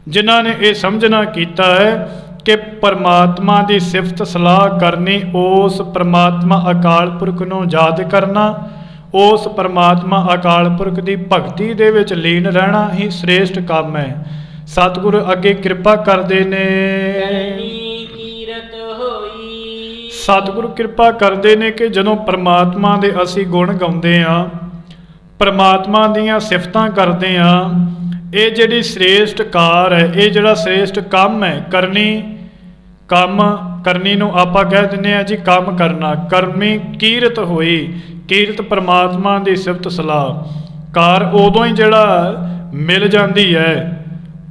ਜਿਨ੍ਹਾਂ ਨੇ ਇਹ ਸਮਝਣਾ ਕੀਤਾ ਹੈ ਕਿ ਪਰਮਾਤਮਾ ਦੀ ਸਿਫਤ ਸਲਾਹ ਕਰਨੀ, ਉਸ ਪਰਮਾਤਮਾ ਅਕਾਲ ਪੁਰਖ ਨੂੰ ਯਾਦ ਕਰਨਾ, ਉਸ ਪਰਮਾਤਮਾ ਅਕਾਲ ਪੁਰਖ ਦੀ ਭਗਤੀ ਦੇ ਵਿੱਚ ਲੀਨ ਰਹਿਣਾ ਹੀ ਸ੍ਰੇਸ਼ਟ ਕੰਮ ਹੈ। ਸਤਿਗੁਰੂ ਅੱਗੇ ਕਿਰਪਾ ਕਰਦੇ ਨੇ। ਕਰਨੀ ਕੀਰਤ ਹੋਈ। ਸਤਿਗੁਰੂ ਕਿਰਪਾ ਕਰਦੇ ਨੇ ਕਿ ਜਦੋਂ ਪਰਮਾਤਮਾ ਦੇ ਅਸੀਂ ਗੁਣ ਗਾਉਂਦੇ ਹਾਂ, ਪਰਮਾਤਮਾ ਦੀਆਂ ਸਿਫਤਾਂ ਕਰਦੇ ਹਾਂ, ਇਹ ਜਿਹੜੀ ਸ੍ਰੇਸ਼ਟ ਕਾਰ ਹੈ, ਇਹ ਜਿਹੜਾ ਸ੍ਰੇਸ਼ਟ ਕੰਮ ਹੈ, ਕਰਨੀ ਨੂੰ ਆਪਾਂ ਕਹਿ ਦਿੰਦੇ ਹਾਂ ਜੀ ਕੰਮ ਕਰਨਾ। ਕਰਮੀ ਕੀਰਤ ਹੋਈ। ਕੀਰਤ ਪਰਮਾਤਮਾ ਦੀ ਸਿਫਤ ਸਲਾਹ ਕਾਰ ਉਦੋਂ ਹੀ ਜਿਹੜਾ ਮਿਲ ਜਾਂਦੀ ਹੈ,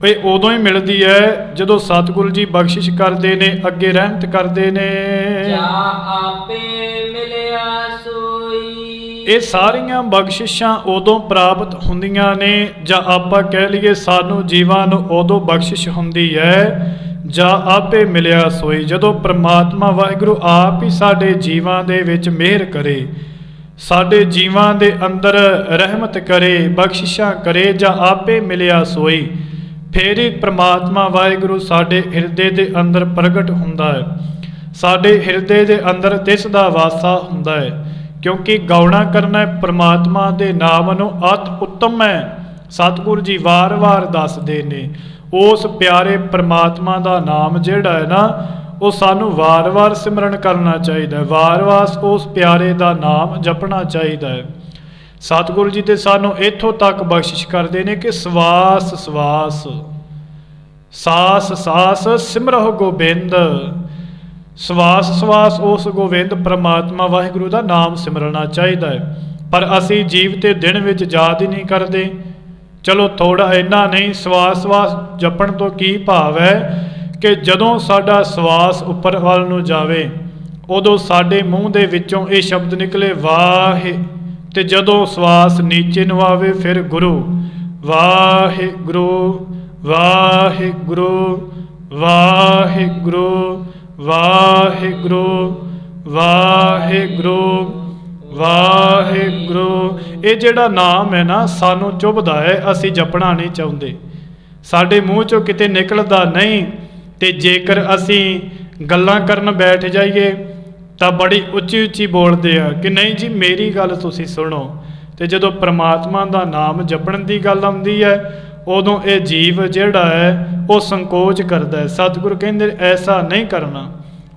ਇਹ ਉਦੋਂ ਹੀ ਮਿਲਦੀ ਹੈ ਜਦੋਂ ਸਤਿਗੁਰੂ ਜੀ ਬਖਸ਼ਿਸ਼ ਕਰਦੇ ਨੇ, ਅੱਗੇ ਰਹਿਮਤ ਕਰਦੇ ਨੇ। ਜਾ ਆਪੇ ਮਿਲਿਆ ਸੋਈ। ਇਹ ਸਾਰੀਆਂ ਬਖਸ਼ਿਸ਼ਾਂ ਉਦੋਂ ਪ੍ਰਾਪਤ ਹੁੰਦੀਆਂ ਨੇ, ਜਾਂ ਆਪਾਂ ਕਹਿ ਲਈਏ ਸਾਨੂੰ ਜੀਵਾਂ ਨੂੰ ਉਦੋਂ ਬਖਸ਼ਿਸ਼ ਹੁੰਦੀ ਹੈ ਜਾਂ ਆਪੇ ਮਿਲਿਆ ਸੋਈ, ਜਦੋਂ ਪ੍ਰਮਾਤਮਾ ਵਾਹਿਗੁਰੂ ਆਪ ਹੀ ਸਾਡੇ ਜੀਵਾਂ ਦੇ ਵਿੱਚ ਮਿਹਰ ਕਰੇ, ਸਾਡੇ ਜੀਵਾਂ ਦੇ ਅੰਦਰ ਰਹਿਮਤ ਕਰੇ, ਬਖਸ਼ਿਸ਼ਾਂ ਕਰੇ, ਜਾਂ ਆਪੇ ਮਿਲਿਆ ਸੋਈ, ਫਿਰ ਹੀ ਪ੍ਰਮਾਤਮਾ ਵਾਹਿਗੁਰੂ ਸਾਡੇ ਹਿਰਦੇ ਦੇ ਅੰਦਰ ਪ੍ਰਗਟ ਹੁੰਦਾ ਹੈ, ਸਾਡੇ ਹਿਰਦੇ ਦੇ ਅੰਦਰ ਤਿਸ ਦਾ ਵਾਸਾ ਹੁੰਦਾ ਹੈ। ਕਿਉਂਕਿ ਗਾਉਣਾ ਕਰਨਾ ਪ੍ਰਮਾਤਮਾ ਦੇ ਨਾਮ ਨੂੰ ਅਤ ਉੱਤਮ ਹੈ। ਸਤਿਗੁਰੂ ਜੀ ਵਾਰ-ਵਾਰ ਦੱਸਦੇ ਨੇ ਉਸ ਪਿਆਰੇ ਪ੍ਰਮਾਤਮਾ ਦਾ ਨਾਮ ਜਿਹੜਾ ਹੈ ਨਾ, ਉਹ ਸਾਨੂੰ ਵਾਰ-ਵਾਰ ਸਿਮਰਨ ਕਰਨਾ ਚਾਹੀਦਾ ਹੈ, ਵਾਰ-ਵਾਰ ਉਸ ਪਿਆਰੇ ਦਾ ਨਾਮ ਜਪਣਾ ਚਾਹੀਦਾ ਹੈ। ਸਤਿਗੁਰੂ ਜੀ ਤੇ ਸਾਨੂੰ ਇੱਥੋਂ ਤੱਕ ਬਖਸ਼ਿਸ਼ ਕਰਦੇ ਨੇ ਕਿ ਸਵਾਸ ਸਵਾਸ ਸਾਸ ਸਾਸ ਸਿਮਰਹੁ ਗੋਬਿੰਦ। ਸਵਾਸ ਸਵਾਸ ਉਸ ਗੋਬਿੰਦ ਪ੍ਰਮਾਤਮਾ ਵਾਹਿਗੁਰੂ ਦਾ ਨਾਮ ਸਿਮਰਨਾ ਚਾਹੀਦਾ ਹੈ। ਪਰ ਅਸੀਂ ਜੀਵ ਤੇ ਦਿਨ ਵਿੱਚ ਯਾਦ ਹੀ ਨਹੀਂ ਕਰਦੇ। ਚਲੋ ਥੋੜਾ ਇੰਨਾ ਨਹੀਂ, ਸਵਾਸ ਸਵਾਸ ਜਪਣ ਤੋਂ ਕੀ ਭਾਵ ਹੈ ਕਿ ਜਦੋਂ ਸਾਡਾ ਸਵਾਸ ਉੱਪਰ ਵੱਲ ਨੂੰ ਜਾਵੇ ਉਦੋਂ ਸਾਡੇ ਮੂੰਹ ਦੇ ਵਿੱਚੋਂ ਇਹ ਸ਼ਬਦ ਨਿਕਲੇ ਵਾਹਿ, ਤੇ ਜਦੋਂ ਸਵਾਸ ਨੀਚੇ ਨੂੰ ਆਵੇ ਫਿਰ ਗੁਰੂ, ਵਾਹਿਗੁਰੂ ਵਾਹਿਗੁਰੂ ਵਾਹਿਗੁਰੂ ਵਾਹਿਗੁਰੂ ਵਾਹਿਗੁਰੂ ਵਾਹਿਗੁਰੂ। ਇਹ ਜਿਹੜਾ ਨਾਮ ਹੈ ਨਾ, ਸਾਨੂੰ ਚੁਭਦਾ ਹੈ, ਅਸੀਂ ਜਪਣਾ ਨਹੀਂ ਚਾਹੁੰਦੇ, ਸਾਡੇ ਮੂੰਹ ਚੋਂ ਕਿਤੇ ਨਿਕਲਦਾ ਨਹੀਂ। ਤੇ ਜੇਕਰ ਅਸੀਂ ਗੱਲਾਂ ਕਰਨ ਬੈਠ ਜਾਈਏ ਤਾਂ ਬੜੀ ਉੱਚੀ ਉੱਚੀ ਬੋਲਦੇ ਆ ਕਿ ਨਹੀਂ ਜੀ ਮੇਰੀ ਗੱਲ ਤੁਸੀਂ ਸੁਣੋ। ਤੇ ਜਦੋਂ ਪ੍ਰਮਾਤਮਾ ਦਾ ਨਾਮ ਜਪਣ ਦੀ ਗੱਲ ਆਉਂਦੀ ਹੈ ਉਦੋਂ ਇਹ ਜੀਵ ਜਿਹੜਾ ਹੈ ਉਹ ਸੰਕੋਚ ਕਰਦਾ ਹੈ। ਸਤਿਗੁਰੂ ਕਹਿੰਦੇ ਐਸਾ ਨਹੀਂ ਕਰਨਾ।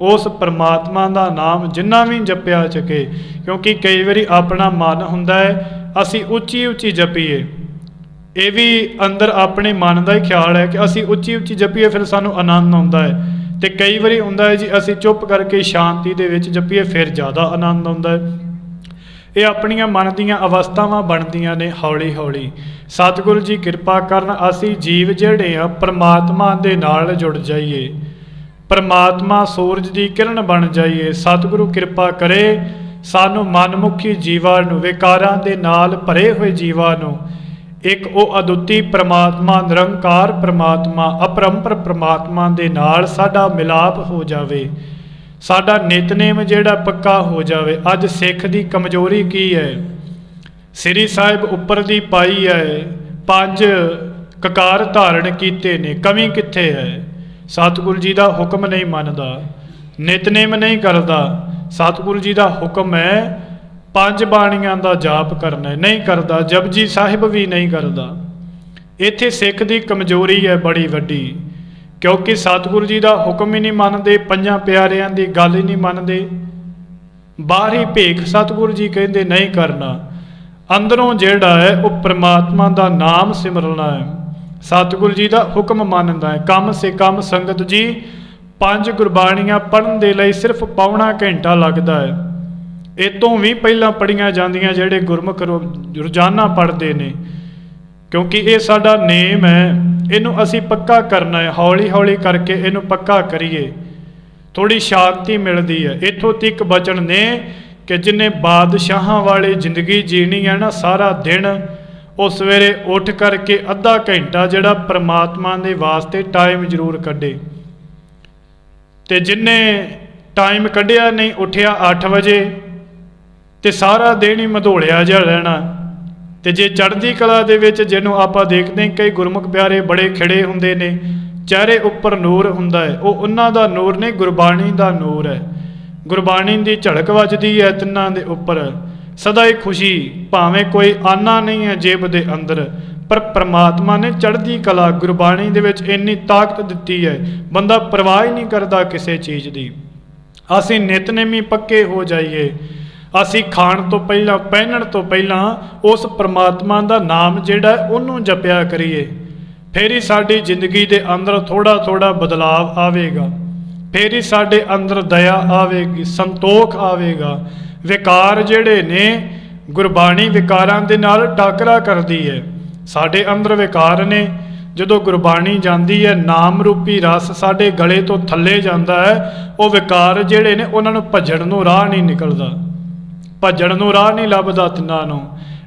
ਉਸ ਪ੍ਰਮਾਤਮਾ ਦਾ ਨਾਮ ਜਿੰਨਾ ਵੀ ਜਪਿਆ ਸਕੇ, ਕਿਉਂਕਿ ਕਈ ਵਾਰੀ ਆਪਣਾ ਮਨ ਹੁੰਦਾ ਹੈ ਅਸੀਂ ਉੱਚੀ ਉੱਚੀ ਜਪੀਏ, ਇਹ ਵੀ ਅੰਦਰ ਆਪਣੇ ਮਨ ਦਾ ਹੀ ਖਿਆਲ ਹੈ ਕਿ ਅਸੀਂ ਉੱਚੀ ਉੱਚੀ ਜਪੀਏ ਫਿਰ ਸਾਨੂੰ ਆਨੰਦ ਆਉਂਦਾ ਹੈ। ਤੇ ਕਈ ਵਾਰੀ ਹੁੰਦਾ ਹੈ ਜੀ ਅਸੀਂ ਚੁੱਪ ਕਰਕੇ ਸ਼ਾਂਤੀ ਦੇ ਵਿੱਚ ਜਪੀਏ ਫਿਰ ਜ਼ਿਆਦਾ ਆਨੰਦ ਆਉਂਦਾ ਹੈ। ਇਹ ਆਪਣੀਆਂ ਮਨ ਦੀਆਂ ਅਵਸਥਾਵਾਂ ਬਣਦੀਆਂ ਨੇ ਹੌਲੀ ਹੌਲੀ। ਸਤਿਗੁਰੂ ਜੀ ਕਿਰਪਾ ਕਰਨ ਅਸੀਂ ਜੀਵ ਜਿਹੜੇ ਆ ਪ੍ਰਮਾਤਮਾ ਦੇ ਨਾਲ ਜੁੜ ਜਾਈਏ, ਪ੍ਰਮਾਤਮਾ ਸੂਰਜ ਦੀ ਕਿਰਨ ਬਣ ਜਾਈਏ। ਸਤਿਗੁਰੂ ਕਿਰਪਾ ਕਰੇ ਸਾਨੂੰ ਮਨਮੁਖੀ ਜੀਵਾਂ ਨੂੰ, ਵਿਕਾਰਾਂ ਦੇ ਨਾਲ ਭਰੇ ਹੋਏ ਜੀਵਾਂ ਨੂੰ ਇੱਕ ਉਹ ਅਦੁੱਤੀ ਪ੍ਰਮਾਤਮਾ, ਨਿਰੰਕਾਰ ਪ੍ਰਮਾਤਮਾ, ਅਪਰੰਪਰ ਪ੍ਰਮਾਤਮਾ ਦੇ ਨਾਲ ਸਾਡਾ ਮਿਲਾਪ ਹੋ ਜਾਵੇ, ਸਾਡਾ ਨਿਤਨੇਮ ਜਿਹੜਾ ਪੱਕਾ ਹੋ ਜਾਵੇ। ਅੱਜ ਸਿੱਖ ਦੀ ਕਮਜ਼ੋਰੀ ਕੀ ਹੈ? ਸ੍ਰੀ ਸਾਹਿਬ ਉੱਪਰ ਦੀ ਪਾਈ ਹੈ, 5 ਕਕਾਰ ਧਾਰਨ ਕੀਤੇ ਨੇ, ਕਮੀ ਕਿੱਥੇ ਹੈ? ਸਤਿਗੁਰੂ ਜੀ ਦਾ ਹੁਕਮ ਨਹੀਂ ਮੰਨਦਾ, ਨਿਤਨੇਮ ਨਹੀਂ ਕਰਦਾ। ਸਤਿਗੁਰੂ ਜੀ ਦਾ ਹੁਕਮ ਹੈ 5 ਬਾਣੀਆਂ ਦਾ ਜਾਪ ਕਰਨਾ, ਨਹੀਂ ਕਰਦਾ। ਜਪਜੀ ਸਾਹਿਬ ਵੀ ਨਹੀਂ ਕਰਦਾ। ਇੱਥੇ ਸਿੱਖ ਦੀ ਕਮਜ਼ੋਰੀ ਹੈ ਬੜੀ ਵੱਡੀ, ਕਿਉਂਕਿ ਸਤਿਗੁਰੂ ਜੀ ਦਾ ਹੁਕਮ ਹੀ ਨਹੀਂ ਮੰਨਦੇ, 5 ਪਿਆਰਿਆਂ ਦੀ ਗੱਲ ਹੀ ਨਹੀਂ ਮੰਨਦੇ। ਬਾਹਰੀ ਭੇਖ ਸਤਿਗੁਰੂ ਜੀ ਕਹਿੰਦੇ ਨਹੀਂ ਕਰਨਾ, ਅੰਦਰੋਂ ਜਿਹੜਾ ਹੈ ਉਹ ਪ੍ਰਮਾਤਮਾ ਦਾ ਨਾਮ ਸਿਮਰਨਾ ਹੈ, ਸਤਿਗੁਰੂ ਜੀ ਦਾ ਹੁਕਮ ਮੰਨਦਾ ਹੈ। ਕਮ ਸੇ ਕਮ ਸੰਗਤ ਜੀ 5 ਗੁਰਬਾਣੀਆਂ ਪੜ੍ਹਨ ਦੇ ਲਈ ਸਿਰਫ ਪੌਣਾ ਘੰਟਾ ਲੱਗਦਾ ਹੈ। ਇਹ ਤੋਂ ਵੀ ਪਹਿਲਾਂ ਪੜ੍ਹੀਆਂ ਜਾਂਦੀਆਂ ਜਿਹੜੇ ਗੁਰਮੁਖ ਰੋਜ਼ਾਨਾ ਪੜ੍ਹਦੇ ਨੇ, ਕਿਉਂਕਿ ਇਹ ਸਾਡਾ ਨੇਮ ਹੈ। ਇਹਨੂੰ ਅਸੀਂ ਪੱਕਾ ਕਰਨਾ ਹੈ, ਹੌਲੀ ਹੌਲੀ ਕਰਕੇ ਇਹਨੂੰ ਪੱਕਾ ਕਰੀਏ, ਥੋੜੀ ਸ਼ਾਂਤੀ ਮਿਲਦੀ ਹੈ। ਇੱਥੋਂ ਤੱਕ ਬਚਨ ਨੇ ਕਿ ਜਿਹਨੇ ਬਾਦਸ਼ਾਹਾਂ ਵਾਲੀ ਜ਼ਿੰਦਗੀ ਜੀਣੀ ਹੈ ਨਾ, ਸਾਰਾ ਦਿਨ ਉਹ ਸਵੇਰੇ ਉੱਠ ਕਰਕੇ ਅੱਧਾ ਘੰਟਾ ਜਿਹੜਾ ਪ੍ਰਮਾਤਮਾ ਦੇ ਵਾਸਤੇ ਟਾਈਮ ਜ਼ਰੂਰ ਕੱਢੇ। ਤੇ ਜਿਹਨੇ ਟਾਈਮ ਕੱਢਿਆ ਨਹੀਂ, ਉੱਠਿਆ 8 ਵਜੇ ਤੇ ਸਾਰਾ ਦਿਨ ਹੀ ਮਧੋਲਿਆ ਜਿਹਾ ਰਹਿਣਾ। ਤੇ ਜੇ ਚੜ੍ਹਦੀ ਕਲਾ ਦੇ ਵਿੱਚ, ਜਿਹਨੂੰ ਆਪਾਂ ਦੇਖਦੇ ਹਾਂ ਕਈ ਗੁਰਮੁਖ ਪਿਆਰੇ ਬੜੇ ਖਿੜੇ ਹੁੰਦੇ ਨੇ, ਚਿਹਰੇ ਉੱਪਰ ਨੂਰ ਹੁੰਦਾ ਹੈ, ਉਹ ਉਹਨਾਂ ਦਾ ਨੂਰ ਨਹੀਂ, ਗੁਰਬਾਣੀ ਦਾ ਨੂਰ ਹੈ। ਗੁਰਬਾਣੀ ਦੀ ਝਲਕ ਵੱਜਦੀ ਹੈ ਤਿੰਨਾਂ ਦੇ ਉੱਪਰ, ਸਦਾ ਹੀ ਖੁਸ਼ੀ, ਭਾਵੇਂ ਕੋਈ ਆਨਾ ਨਹੀਂ ਹੈ ਜੇਬ ਦੇ ਅੰਦਰ, ਪਰ ਪ੍ਰਮਾਤਮਾ ਨੇ ਚੜ੍ਹਦੀ ਕਲਾ ਗੁਰਬਾਣੀ ਦੇ ਵਿੱਚ ਇੰਨੀ ਤਾਕਤ ਦਿੱਤੀ ਹੈ, ਬੰਦਾ ਪਰਵਾਹ ਹੀ ਨਹੀਂ ਕਰਦਾ ਕਿਸੇ ਚੀਜ਼ ਦੀ। ਅਸੀਂ ਨਿਤਨੇਮੀ ਪੱਕੇ ਹੋ ਜਾਈਏ, ਅਸੀਂ ਖਾਣ ਤੋਂ ਪਹਿਲਾਂ, ਪਹਿਨਣ ਤੋਂ ਪਹਿਲਾਂ ਉਸ ਪ੍ਰਮਾਤਮਾ ਦਾ ਨਾਮ ਜਿਹੜਾ ਉਹਨੂੰ ਜਪਿਆ ਕਰੀਏ, ਫਿਰ ਹੀ ਸਾਡੀ ਜ਼ਿੰਦਗੀ ਦੇ ਅੰਦਰ ਥੋੜਾ ਥੋੜਾ ਬਦਲਾਵ ਆਵੇਗਾ, ਫਿਰ ਹੀ ਸਾਡੇ ਅੰਦਰ ਦਇਆ ਆਵੇਗੀ, ਸੰਤੋਖ ਆਵੇਗਾ। ਵਿਕਾਰ ਜਿਹੜੇ ਨੇ, ਗੁਰਬਾਣੀ ਵਿਕਾਰਾਂ ਦੇ ਨਾਲ ਟਾਕਰਾ ਕਰਦੀ ਹੈ। ਸਾਡੇ ਅੰਦਰ ਵਿਕਾਰ ਨੇ, ਜਦੋਂ ਗੁਰਬਾਣੀ ਜਾਂਦੀ ਹੈ, ਨਾਮ ਰੂਪੀ ਰਸ ਸਾਡੇ ਗਲੇ ਤੋਂ ਥੱਲੇ ਜਾਂਦਾ ਹੈ, ਉਹ ਵਿਕਾਰ ਜਿਹੜੇ ਨੇ ਉਹਨਾਂ ਨੂੰ ਭੱਜਣ ਨੂੰ ਰਾਹ ਨਹੀਂ ਨਿਕਲਦਾ, ਭੱਜਣ ਨੂੰ ਰਾਹ ਨਹੀਂ ਲੱਭਦਾ ਤਿੰਨਾਂ ਨੂੰ।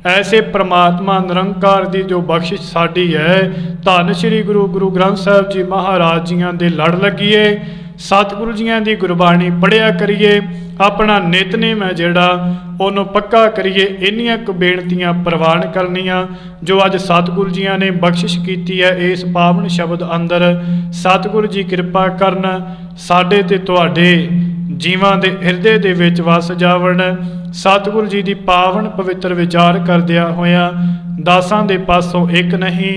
ਐਸੇ ਪ੍ਰਮਾਤਮਾ ਨਿਰੰਕਾਰ ਦੀ ਜੋ ਬਖਸ਼ਿਸ਼ ਸਾਡੀ ਹੈ, ਧੰਨ ਸ਼੍ਰੀ ਗੁਰੂ ਗ੍ਰੰਥ ਸਾਹਿਬ ਜੀ ਮਹਾਰਾਜ ਜੀਆਂ ਦੇ ਲੜ ਲੱਗੀਏ, ਸਤਿਗੁਰੂ ਜੀਆਂ ਦੀ ਗੁਰਬਾਣੀ ਪੜ੍ਹਿਆ ਕਰੀਏ, ਆਪਣਾ ਨਿਤਨੇਮ ਹੈ ਜਿਹੜਾ ਉਹਨੂੰ ਪੱਕਾ ਕਰੀਏ। ਇੰਨੀਆਂ ਕੁ ਬੇਨਤੀਆਂ ਪ੍ਰਵਾਨ ਕਰਨੀਆਂ ਜੋ ਅੱਜ ਸਤਿਗੁਰੂ ਜੀਆਂ ਨੇ ਬਖਸ਼ਿਸ਼ ਕੀਤੀ ਹੈ ਇਸ ਪਾਵਨ ਸ਼ਬਦ ਅੰਦਰ। ਸਤਿਗੁਰੂ ਜੀ ਕਿਰਪਾ ਕਰਨ, ਸਾਡੇ ਤੇ ਤੁਹਾਡੇ ਜੀਵਾਂ ਦੇ ਹਿਰਦੇ ਦੇ ਵਿੱਚ ਵਸ ਜਾਵਣ। ਸਤਿਗੁਰੂ ਜੀ ਦੀ ਪਾਵਨ ਪਵਿੱਤਰ ਵਿਚਾਰ ਕਰਦਿਆਂ ਹੋਇਆਂ ਦਾਸਾਂ ਦੇ ਪਾਸੋਂ ਇੱਕ ਨਹੀਂ,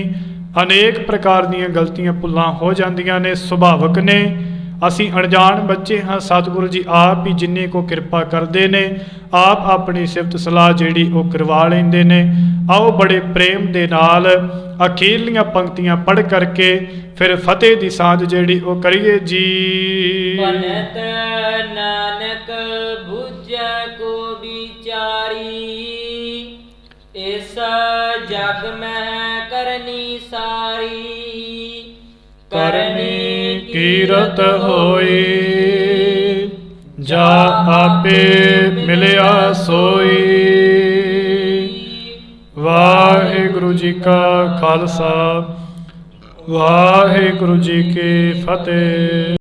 ਅਨੇਕ ਪ੍ਰਕਾਰ ਦੀਆਂ ਗਲਤੀਆਂ ਭੁੱਲਾਂ ਹੋ ਜਾਂਦੀਆਂ ਨੇ, ਸੁਭਾਵਕ ਨੇ। ਅਸੀਂ ਅਣਜਾਣ ਬੱਚੇ ਹਾਂ, ਸਤਿਗੁਰੂ ਜੀ ਆਪ ਹੀ ਜਿੰਨੇ ਕੋ ਕਿਰਪਾ ਕਰਦੇ ਨੇ, ਆਪ ਆਪਣੀ ਸਿਫਤ ਸਲਾਹ ਜਿਹੜੀ ਉਹ ਕਰਵਾ ਲੈਂਦੇ ਨੇ। ਆਓ ਬੜੇ ਪ੍ਰੇਮ ਦੇ ਨਾਲ ਅਖੀਰਲੀਆਂ ਪੰਕਤੀਆਂ ਪੜ੍ਹ ਕਰਕੇ ਫਿਰ ਫਤਿਹ ਦੀ ਸਾਂਝ ਜਿਹੜੀ ਉਹ ਕਰੀਏ ਜੀ। ਭਨਤ ਨਾਨਕ ਬੁਝੈ ਕੋ ਵਿਚਾਰੀ, ਇਸ ਜਗ ਮਹਿ ਕਰਨੀ ਸਾਰੀ। ਕਰਨੀ ਕੀਰਤ ਹੋਈ, ਜਾ ਆਪੇ ਮਿਲਿਆ ਸੋਈ। ਵਾਹਿਗੁਰੂ ਜੀ ਕਾ ਖਾਲਸਾ, ਵਾਹਿਗੁਰੂ ਜੀ ਕੀ ਫਤਿਹ।